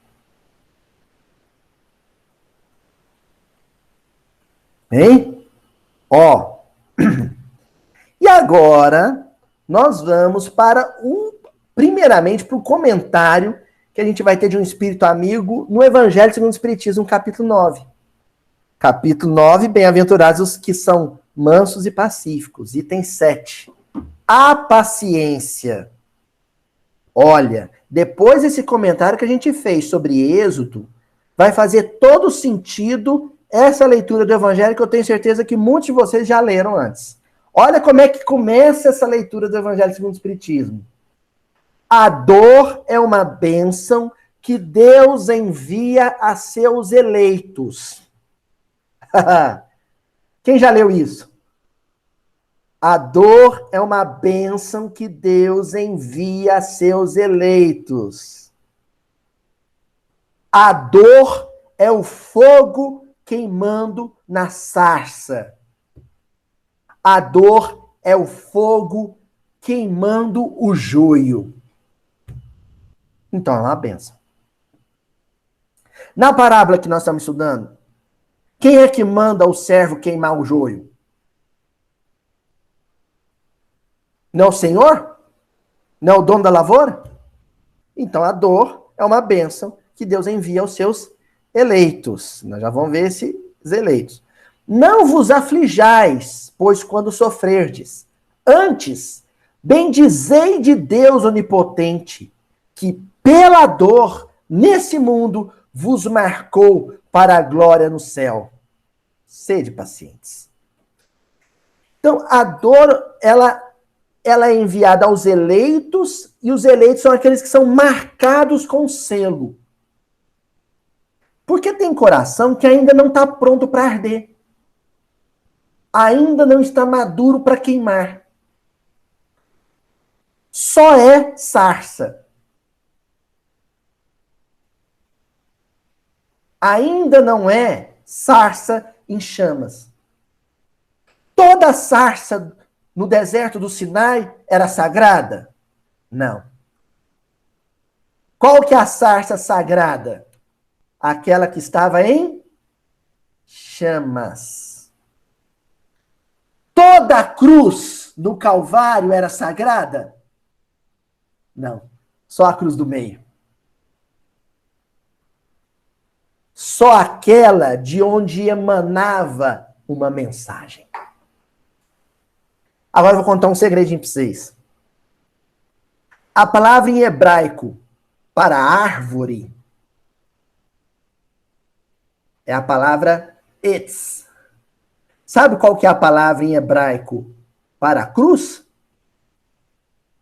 S1: Hein? Ó. E agora, nós vamos primeiramente para o comentário que a gente vai ter de um espírito amigo no Evangelho segundo o Espiritismo, capítulo 9. Capítulo 9, bem-aventurados os que são mansos e pacíficos. Item 7. A paciência. Olha, depois desse comentário que a gente fez sobre Êxodo, vai fazer todo sentido essa leitura do Evangelho, que eu tenho certeza que muitos de vocês já leram antes. Olha como é que começa essa leitura do Evangelho segundo o Espiritismo. A dor é uma bênção que Deus envia a seus eleitos. Quem já leu isso? A dor é uma bênção que Deus envia a seus eleitos. A dor é o fogo queimando na sarça. A dor é o fogo queimando o joio. Então é uma bênção. Na parábola que nós estamos estudando, quem é que manda o servo queimar o joio? Não é o Senhor? Não é o dono da lavoura? Então a dor é uma bênção que Deus envia aos seus eleitos. Nós já vamos ver esses eleitos. Não vos aflijais, pois quando sofrerdes, antes, bendizei de Deus onipotente, que pela dor, nesse mundo, vos marcou para a glória no céu. Sede pacientes. Então, a dor, ela é enviada aos eleitos, e os eleitos são aqueles que são marcados com selo. Porque tem coração que ainda não está pronto para arder. Ainda não está maduro para queimar. Só é sarça. Ainda não é sarça em chamas. Toda sarça no deserto do Sinai era sagrada? Não. Qual que é a sarça sagrada? Aquela que estava em chamas. Toda a cruz no Calvário era sagrada? Não. Só a cruz do meio. Só aquela de onde emanava uma mensagem. Agora eu vou contar um segredinho para vocês. A palavra em hebraico para árvore é a palavra etz. Sabe qual que é a palavra em hebraico para cruz?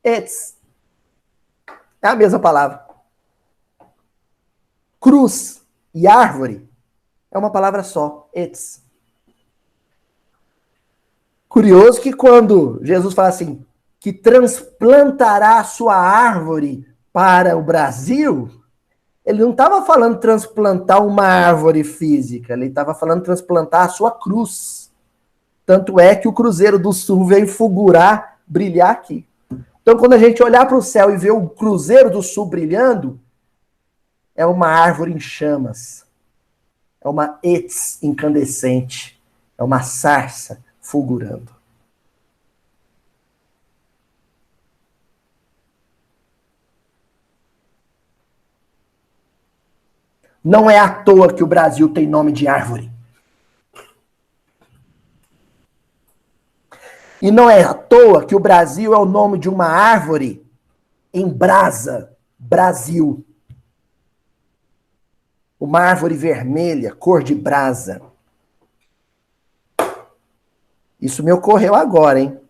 S1: Etz. É a mesma palavra. Cruz e árvore é uma palavra só, etz. Curioso que quando Jesus fala assim, que transplantará a sua árvore para o Brasil, ele não estava falando transplantar uma árvore física, ele estava falando transplantar a sua cruz. Tanto é que o Cruzeiro do Sul veio fulgurar, brilhar aqui. Então, quando a gente olhar para o céu e ver o Cruzeiro do Sul brilhando, é uma árvore em chamas. É uma etz incandescente. É uma sarça fulgurando. Não é à toa que o Brasil tem nome de árvore. E não é à toa que o Brasil é o nome de uma árvore em brasa, Brasil. Uma árvore vermelha, cor de brasa. Isso me ocorreu agora, hein?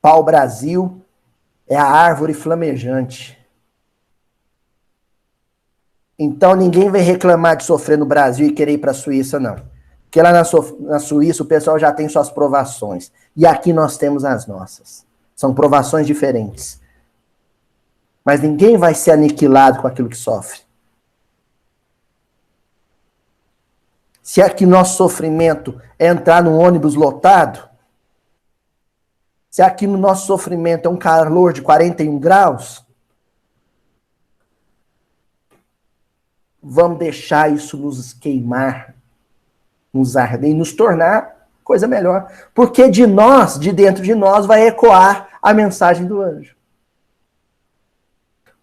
S1: Pau-Brasil é a árvore flamejante. Então ninguém vai reclamar de sofrer no Brasil e querer ir para a Suíça, não. Porque lá na Suíça o pessoal já tem suas provações. E aqui nós temos as nossas. São provações diferentes. Mas ninguém vai ser aniquilado com aquilo que sofre. Se aqui nosso sofrimento é entrar num ônibus lotado, se aqui no nosso sofrimento é um calor de 41 graus, vamos deixar isso nos queimar, nos arder e nos tornar coisa melhor. Porque de nós, de dentro de nós, vai ecoar a mensagem do anjo.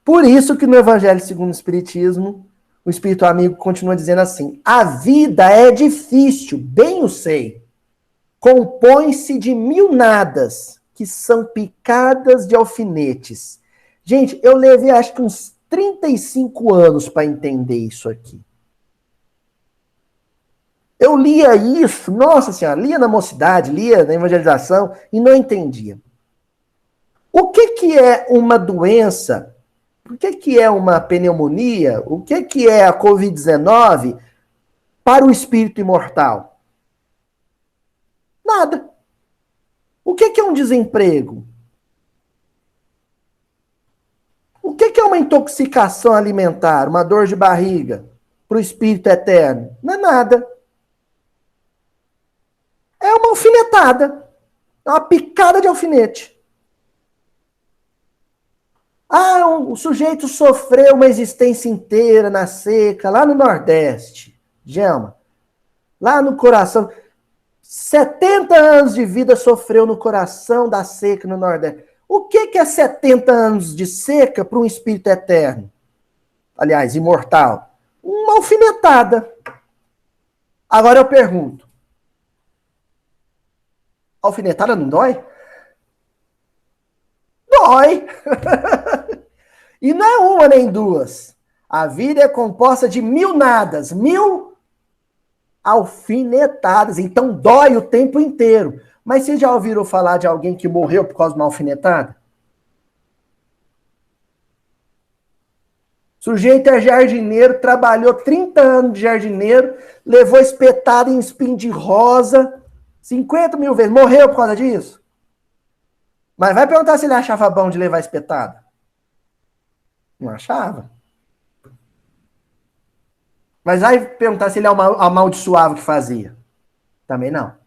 S1: Por isso que no Evangelho segundo o Espiritismo, o Espírito Amigo continua dizendo assim, a vida é difícil, bem o sei, compõe-se de 1000 nadas, que são picadas de alfinetes, Gente, eu levei acho que uns 35 anos para entender isso aqui. Eu lia isso, nossa senhora, lia na mocidade, lia na evangelização e não entendia. O que é uma doença? O que é uma pneumonia? O que é a Covid-19 para o espírito imortal? Nada. O que é um desemprego? O que é uma intoxicação alimentar, uma dor de barriga para o espírito eterno? Não é nada. É uma alfinetada. É uma picada de alfinete. O sujeito sofreu uma existência inteira na seca, lá no Nordeste. Gelma, lá no coração. 70 anos de vida sofreu no coração da seca no Nordeste. O que é 70 anos de seca para um espírito eterno? Aliás, imortal. Uma alfinetada. Agora eu pergunto. Alfinetada não dói? Dói! E não é uma nem duas. A vida é composta de 1000 nadas, 1000 alfinetadas. Então dói o tempo inteiro. Mas vocês já ouviram falar de alguém que morreu por causa de uma alfinetada? O sujeito é jardineiro, trabalhou 30 anos de jardineiro, levou espetada em espinho de rosa, 50 mil vezes. Morreu por causa disso? Mas vai perguntar se ele achava bom de levar espetada. Não achava. Mas vai perguntar se ele amaldiçoava o que fazia. Também não.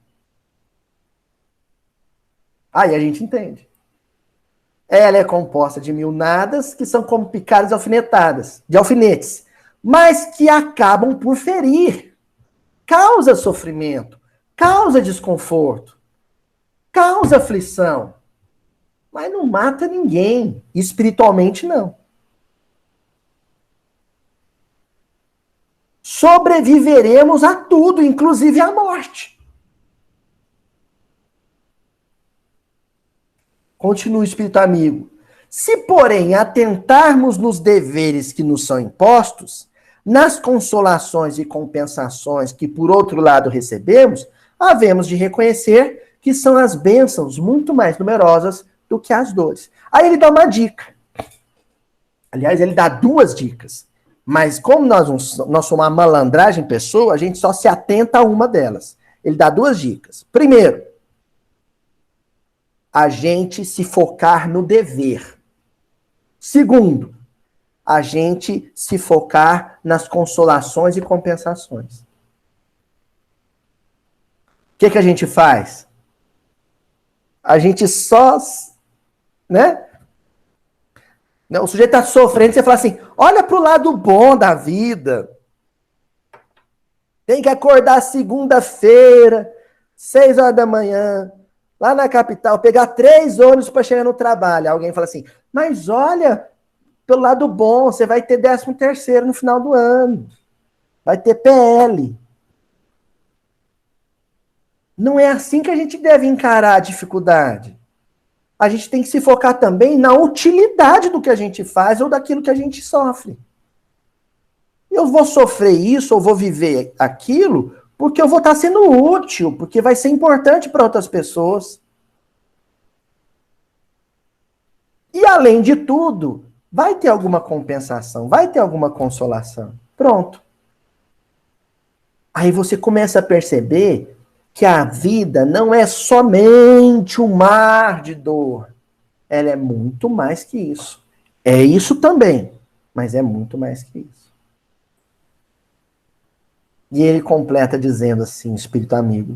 S1: Aí a gente entende. Ela é composta de 1000 nadas, que são como picadas de alfinetes, mas que acabam por ferir. Causa sofrimento, causa desconforto, causa aflição. Mas não mata ninguém. Espiritualmente, não. Sobreviveremos a tudo, inclusive à morte. Continua o espírito amigo. Se, porém, atentarmos nos deveres que nos são impostos, nas consolações e compensações que, por outro lado, recebemos, havemos de reconhecer que são as bênçãos muito mais numerosas do que as dores. Aí ele dá uma dica. Aliás, ele dá 2 dicas. Mas como nós somos uma malandragem pessoa, a gente só se atenta a uma delas. Ele dá 2 dicas. Primeiro, a gente se focar no dever. Segundo, a gente se focar nas consolações e compensações. O que a gente faz? A gente só, né? O sujeito está sofrendo, você fala assim, olha para o lado bom da vida. Tem que acordar segunda-feira, 6 horas da manhã, lá na capital, pegar 3 ônibus para chegar no trabalho. Alguém fala assim, mas olha, pelo lado bom, você vai ter 13º no final do ano. Vai ter PL. Não é assim que a gente deve encarar a dificuldade. A gente tem que se focar também na utilidade do que a gente faz ou daquilo que a gente sofre. Eu vou sofrer isso ou vou viver aquilo porque eu vou estar sendo útil, porque vai ser importante para outras pessoas. E além de tudo, vai ter alguma compensação, vai ter alguma consolação. Pronto. Aí você começa a perceber que a vida não é somente um mar de dor. Ela é muito mais que isso. É isso também, mas é muito mais que isso. E ele completa dizendo assim, espírito amigo,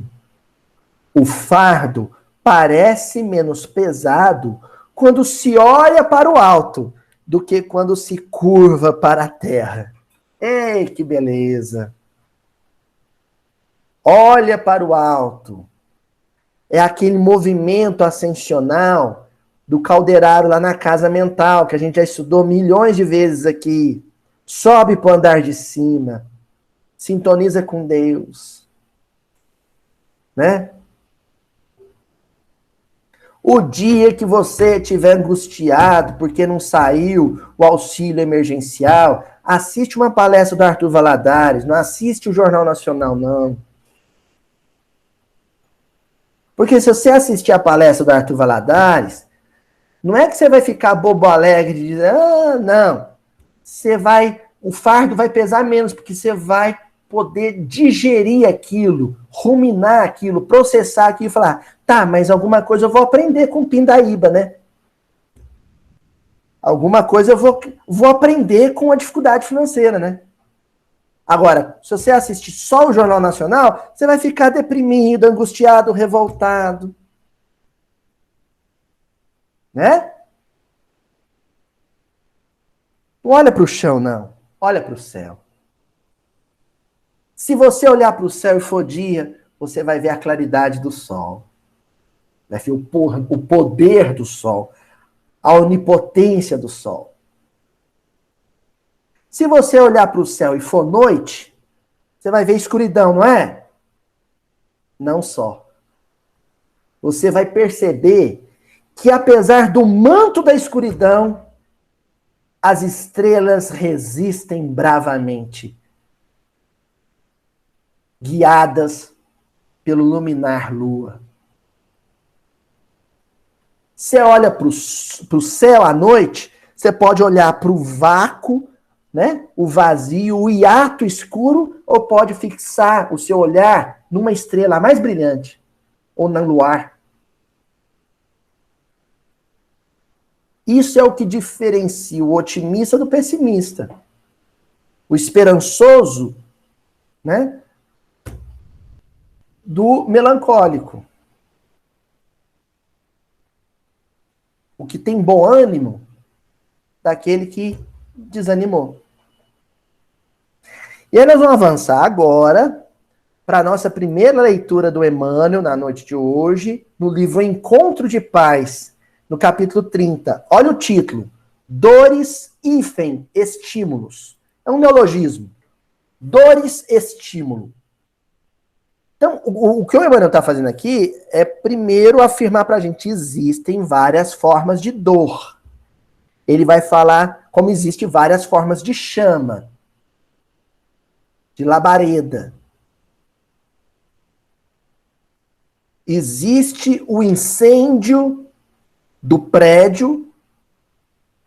S1: o fardo parece menos pesado quando se olha para o alto do que quando se curva para a terra. Ei, que beleza! Olha para o alto. É aquele movimento ascensional do caldeirado lá na casa mental, que a gente já estudou milhões de vezes aqui. Sobe para o andar de cima. Sintoniza com Deus. Né? O dia que você estiver angustiado porque não saiu o auxílio emergencial, assiste uma palestra do Arthur Valadares, não assiste o Jornal Nacional, não. Porque se você assistir a palestra do Arthur Valadares, não é que você vai ficar bobo alegre de dizer, não. Você vai, o fardo vai pesar menos, porque você vai poder digerir aquilo, ruminar aquilo, processar aquilo e falar, tá, mas alguma coisa eu vou aprender com Pindaíba, né? Alguma coisa eu vou aprender com a dificuldade financeira, né? Agora, se você assistir só o Jornal Nacional, você vai ficar deprimido, angustiado, revoltado. Né? Não olha para o chão, não. Olha para o céu. Se você olhar para o céu e for dia, você vai ver a claridade do sol. Vai ver o poder do sol. A onipotência do sol. Se você olhar para o céu e for noite, você vai ver escuridão, não é? Não só. Você vai perceber que apesar do manto da escuridão, as estrelas resistem bravamente, guiadas pelo luminar lua. Você olha para o céu à noite, você pode olhar para o vácuo, né? O vazio, o hiato escuro, ou pode fixar o seu olhar numa estrela mais brilhante, ou no luar. Isso é o que diferencia o otimista do pessimista. O esperançoso, né, do melancólico. O que tem bom ânimo daquele que desanimou. E aí nós vamos avançar agora para a nossa primeira leitura do Emmanuel na noite de hoje, no livro Encontro de Paz, no capítulo 30. Olha o título. Dores hífen estímulos. É um neologismo. Dores estímulo. Então, o que o Emmanuel está fazendo aqui é primeiro afirmar para a gente existem várias formas de dor. Ele vai falar como existem várias formas de chama, de labareda. Existe o incêndio do prédio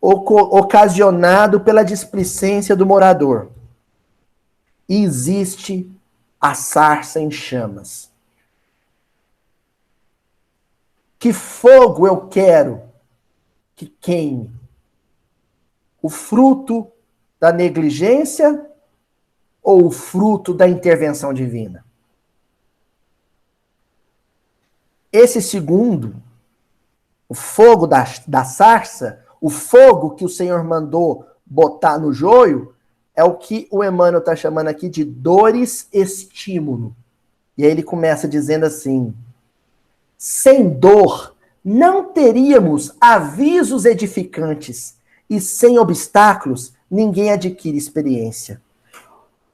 S1: ocasionado pela displicência do morador. E existe a sarça em chamas. Que fogo eu quero que queime? O fruto da negligência ou o fruto da intervenção divina? Esse segundo, o fogo da sarça, o fogo que o Senhor mandou botar no joio, é o que o Emmanuel está chamando aqui de dores estímulo. E aí ele começa dizendo assim, sem dor não teríamos avisos edificantes e sem obstáculos ninguém adquire experiência.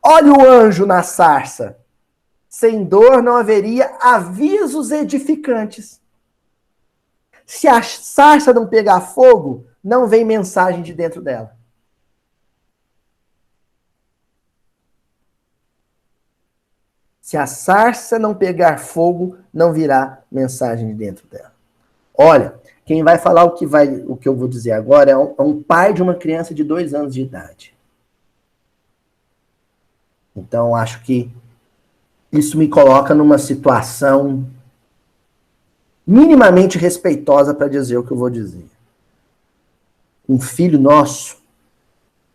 S1: Olha o anjo na sarça. Sem dor não haveria avisos edificantes. Se a sarça não pegar fogo, não vem mensagem de dentro dela. Se a sarça não pegar fogo, não virá mensagem de dentro dela. Olha, quem vai falar o que eu vou dizer agora é um pai de uma criança de 2 anos de idade. Então, acho que isso me coloca numa situação minimamente respeitosa para dizer o que eu vou dizer. Um filho nosso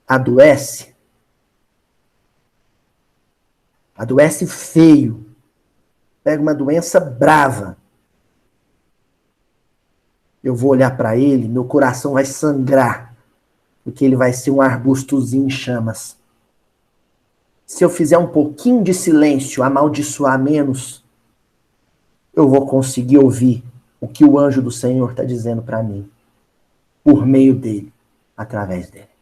S1: adoece feio, pega uma doença brava. Eu vou olhar para ele, meu coração vai sangrar, porque ele vai ser um arbustozinho em chamas. Se eu fizer um pouquinho de silêncio, amaldiçoar menos, eu vou conseguir ouvir o que o anjo do Senhor está dizendo para mim, por meio dele, através dele.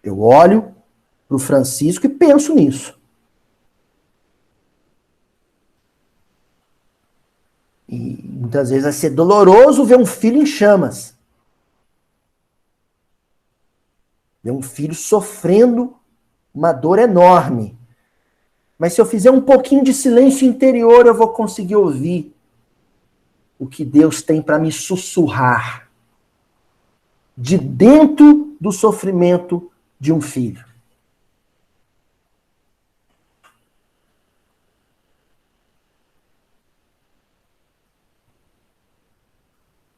S1: Eu olho para o Francisco e penso nisso. Muitas vezes vai ser doloroso ver um filho em chamas. Ver um filho sofrendo uma dor enorme. Mas se eu fizer um pouquinho de silêncio interior, eu vou conseguir ouvir o que Deus tem para me sussurrar de dentro do sofrimento de um filho.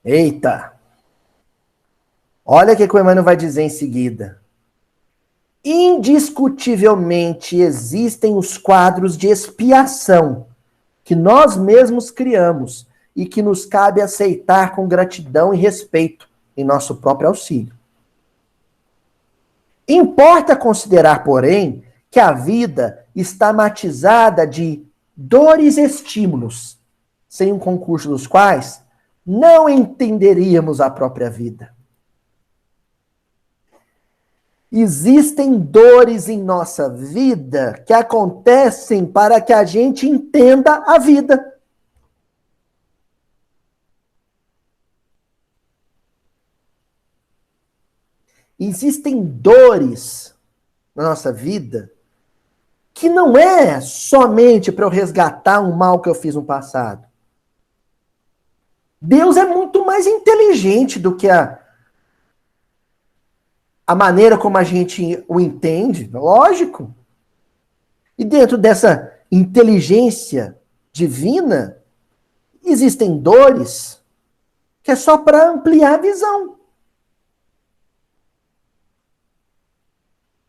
S1: Eita! Olha o que o Emmanuel vai dizer em seguida. Indiscutivelmente existem os quadros de expiação que nós mesmos criamos e que nos cabe aceitar com gratidão e respeito em nosso próprio auxílio. Importa considerar, porém, que a vida está matizada de dores e estímulos, sem um concurso dos quais não entenderíamos a própria vida. Existem dores em nossa vida que acontecem para que a gente entenda a vida. Existem dores na nossa vida que não é somente para eu resgatar um mal que eu fiz no passado. Deus é muito mais inteligente do que a maneira como a gente o entende, lógico. E dentro dessa inteligência divina, existem dores que é só para ampliar a visão.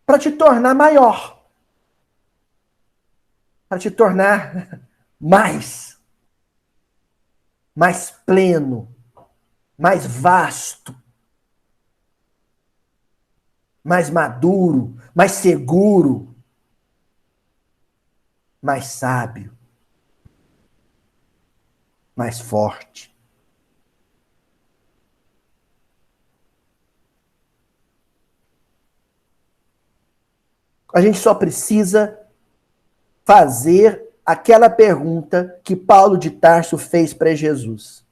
S1: Para te tornar maior. Para te tornar mais pleno, mais vasto, mais maduro, mais seguro, mais sábio, mais forte. A gente só precisa fazer aquela pergunta que Paulo de Tarso fez para Jesus.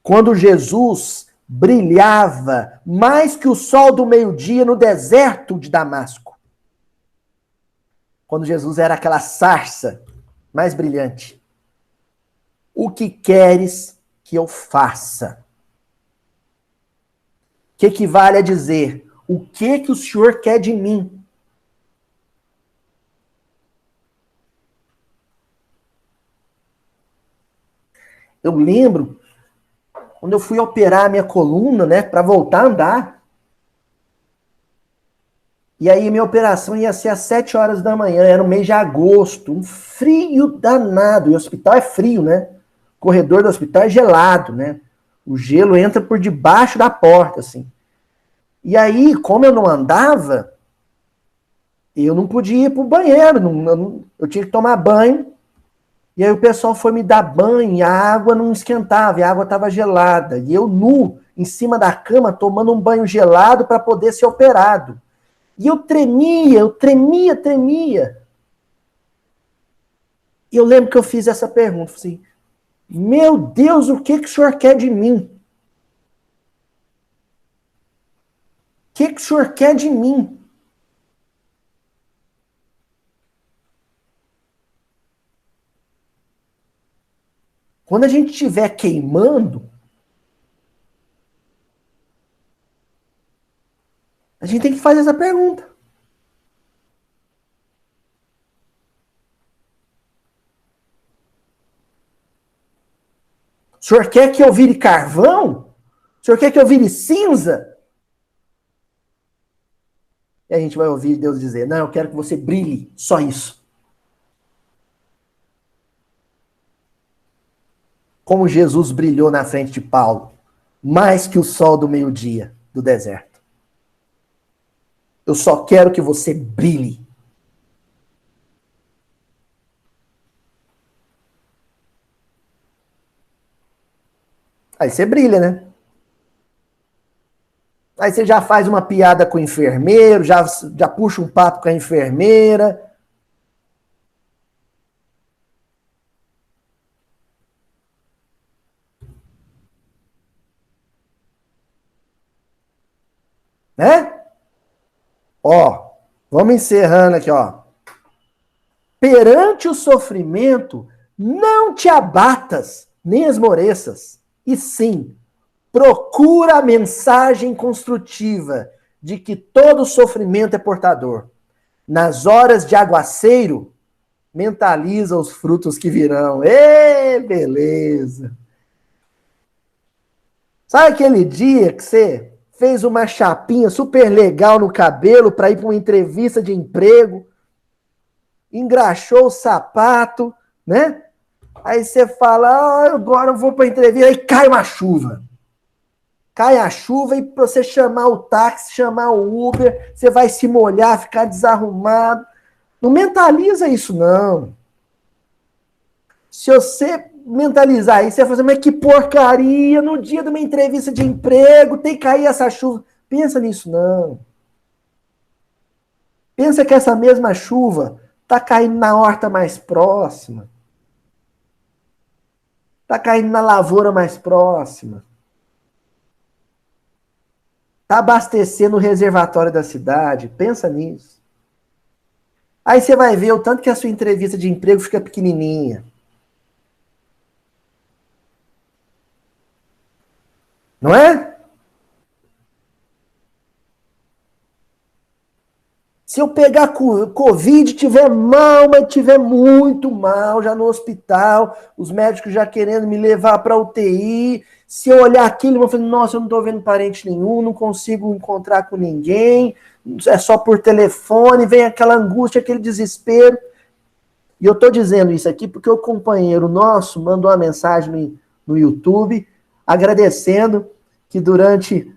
S1: Quando Jesus brilhava mais que o sol do meio-dia no deserto de Damasco. Quando Jesus era aquela sarça mais brilhante. O que queres que eu faça? Que equivale a dizer, o que o Senhor quer de mim? Eu lembro quando eu fui operar a minha coluna, né, para voltar a andar. E aí minha operação ia ser às 7 horas da manhã, era no mês de agosto, um frio danado. E o hospital é frio, né? O corredor do hospital é gelado, né? O gelo entra por debaixo da porta, assim. E aí, como eu não andava, eu não podia ir pro banheiro, eu tinha que tomar banho. E aí o pessoal foi me dar banho e a água não esquentava, e a água estava gelada. E eu nu, em cima da cama, tomando um banho gelado para poder ser operado. E eu tremia. E eu lembro que eu fiz essa pergunta, assim, meu Deus, o que o senhor quer de mim? O que o senhor quer de mim? Quando a gente estiver queimando, a gente tem que fazer essa pergunta. O senhor quer que eu vire carvão? O senhor quer que eu vire cinza? E a gente vai ouvir Deus dizer, não, eu quero que você brilhe, só isso. Como Jesus brilhou na frente de Paulo, mais que o sol do meio-dia do deserto. Eu só quero que você brilhe. Aí você brilha, né? Aí você já faz uma piada com o enfermeiro, já puxa um papo com a enfermeira. né? Ó, vamos encerrando aqui, ó. Perante o sofrimento, não te abatas, nem esmoreças, e sim, procura a mensagem construtiva de que todo sofrimento é portador. Nas horas de aguaceiro, mentaliza os frutos que virão. Ê, beleza! Sabe aquele dia que você fez uma chapinha super legal no cabelo para ir para uma entrevista de emprego, engraxou o sapato, né? Aí você fala, ah, agora eu vou para a entrevista, aí cai uma chuva. Cai a chuva e para você chamar o táxi, chamar o Uber, você vai se molhar, ficar desarrumado. Não mentaliza isso, não. Se você mentalizar isso, você vai fazer, mas que porcaria, no dia de uma entrevista de emprego, tem que cair essa chuva. Pensa nisso, não. Pensa que essa mesma chuva está caindo na horta mais próxima. Está caindo na lavoura mais próxima. Está abastecendo o reservatório da cidade. Pensa nisso. Aí você vai ver o tanto que a sua entrevista de emprego fica pequenininha. Não é? Se eu pegar Covid, tiver mal, mas tiver muito mal, já no hospital, os médicos já querendo me levar para UTI, se eu olhar aquilo, eu vou falar, nossa, eu não estou vendo parente nenhum, não consigo encontrar com ninguém, é só por telefone, vem aquela angústia, aquele desespero. E eu estou dizendo isso aqui porque o companheiro nosso mandou uma mensagem no YouTube, agradecendo que durante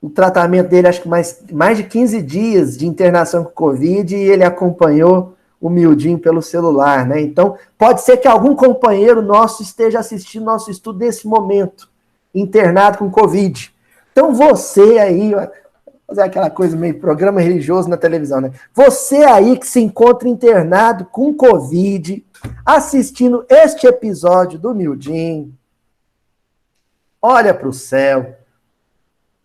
S1: o tratamento dele, acho que mais de 15 dias de internação com Covid, e ele acompanhou o Mildinho pelo celular, né? Então, pode ser que algum companheiro nosso esteja assistindo nosso estudo nesse momento, internado com Covid. Então, você aí, ó, fazer aquela coisa meio programa religioso na televisão, né? Você aí que se encontra internado com Covid, assistindo este episódio do Mildinho, olha para o céu,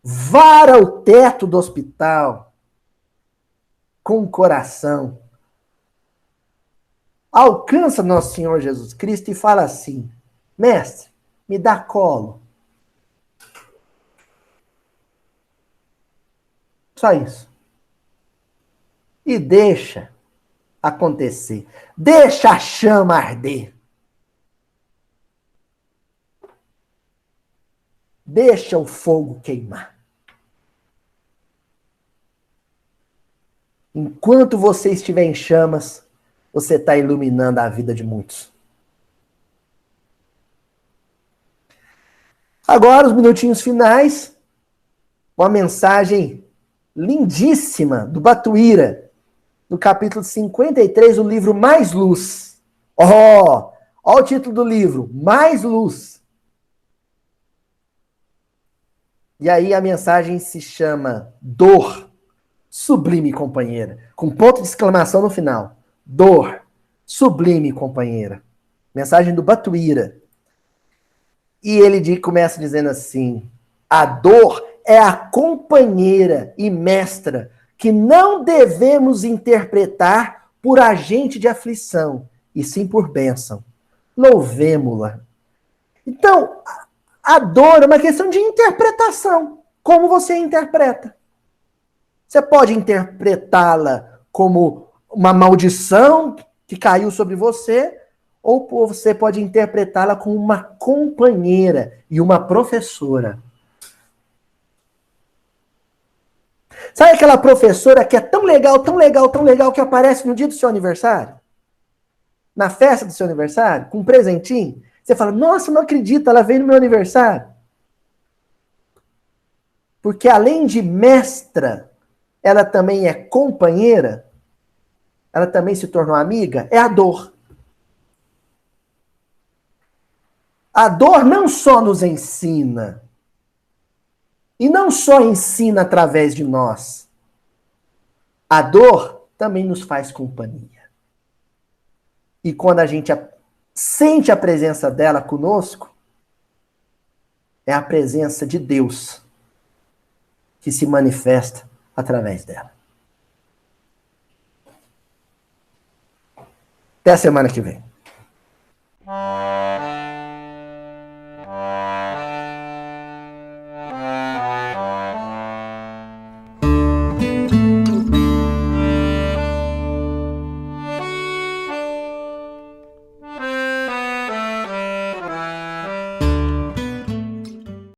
S1: vara o teto do hospital com o coração. Alcança nosso Senhor Jesus Cristo e fala assim, mestre, me dá colo. Só isso. E deixa acontecer. Deixa a chama arder. Deixa o fogo queimar. Enquanto você estiver em chamas, você está iluminando a vida de muitos. Agora, os minutinhos finais, uma mensagem lindíssima do Batuíra, no capítulo 53, do livro Mais Luz. Ó o título do livro, Mais Luz. E aí a mensagem se chama Dor, sublime companheira, com ponto de exclamação no final. Dor, sublime companheira. Mensagem do Batuíra. E ele começa dizendo assim, a dor é a companheira e mestra que não devemos interpretar por agente de aflição, e sim por bênção. Louvemo-la. Então, a dor é uma questão de interpretação. Como você interpreta? Você pode interpretá-la como uma maldição que caiu sobre você, ou você pode interpretá-la como uma companheira e uma professora. Sabe aquela professora que é tão legal, tão legal, tão legal, que aparece no dia do seu aniversário? Na festa do seu aniversário? Com um presentinho? Você fala, nossa, não acredito, ela veio no meu aniversário. Porque além de mestra, ela também é companheira, ela também se tornou amiga, é a dor. A dor não só nos ensina, e não só ensina através de nós. A dor também nos faz companhia. E quando a gente sente a presença dela conosco, é a presença de Deus que se manifesta através dela. Até a semana que vem.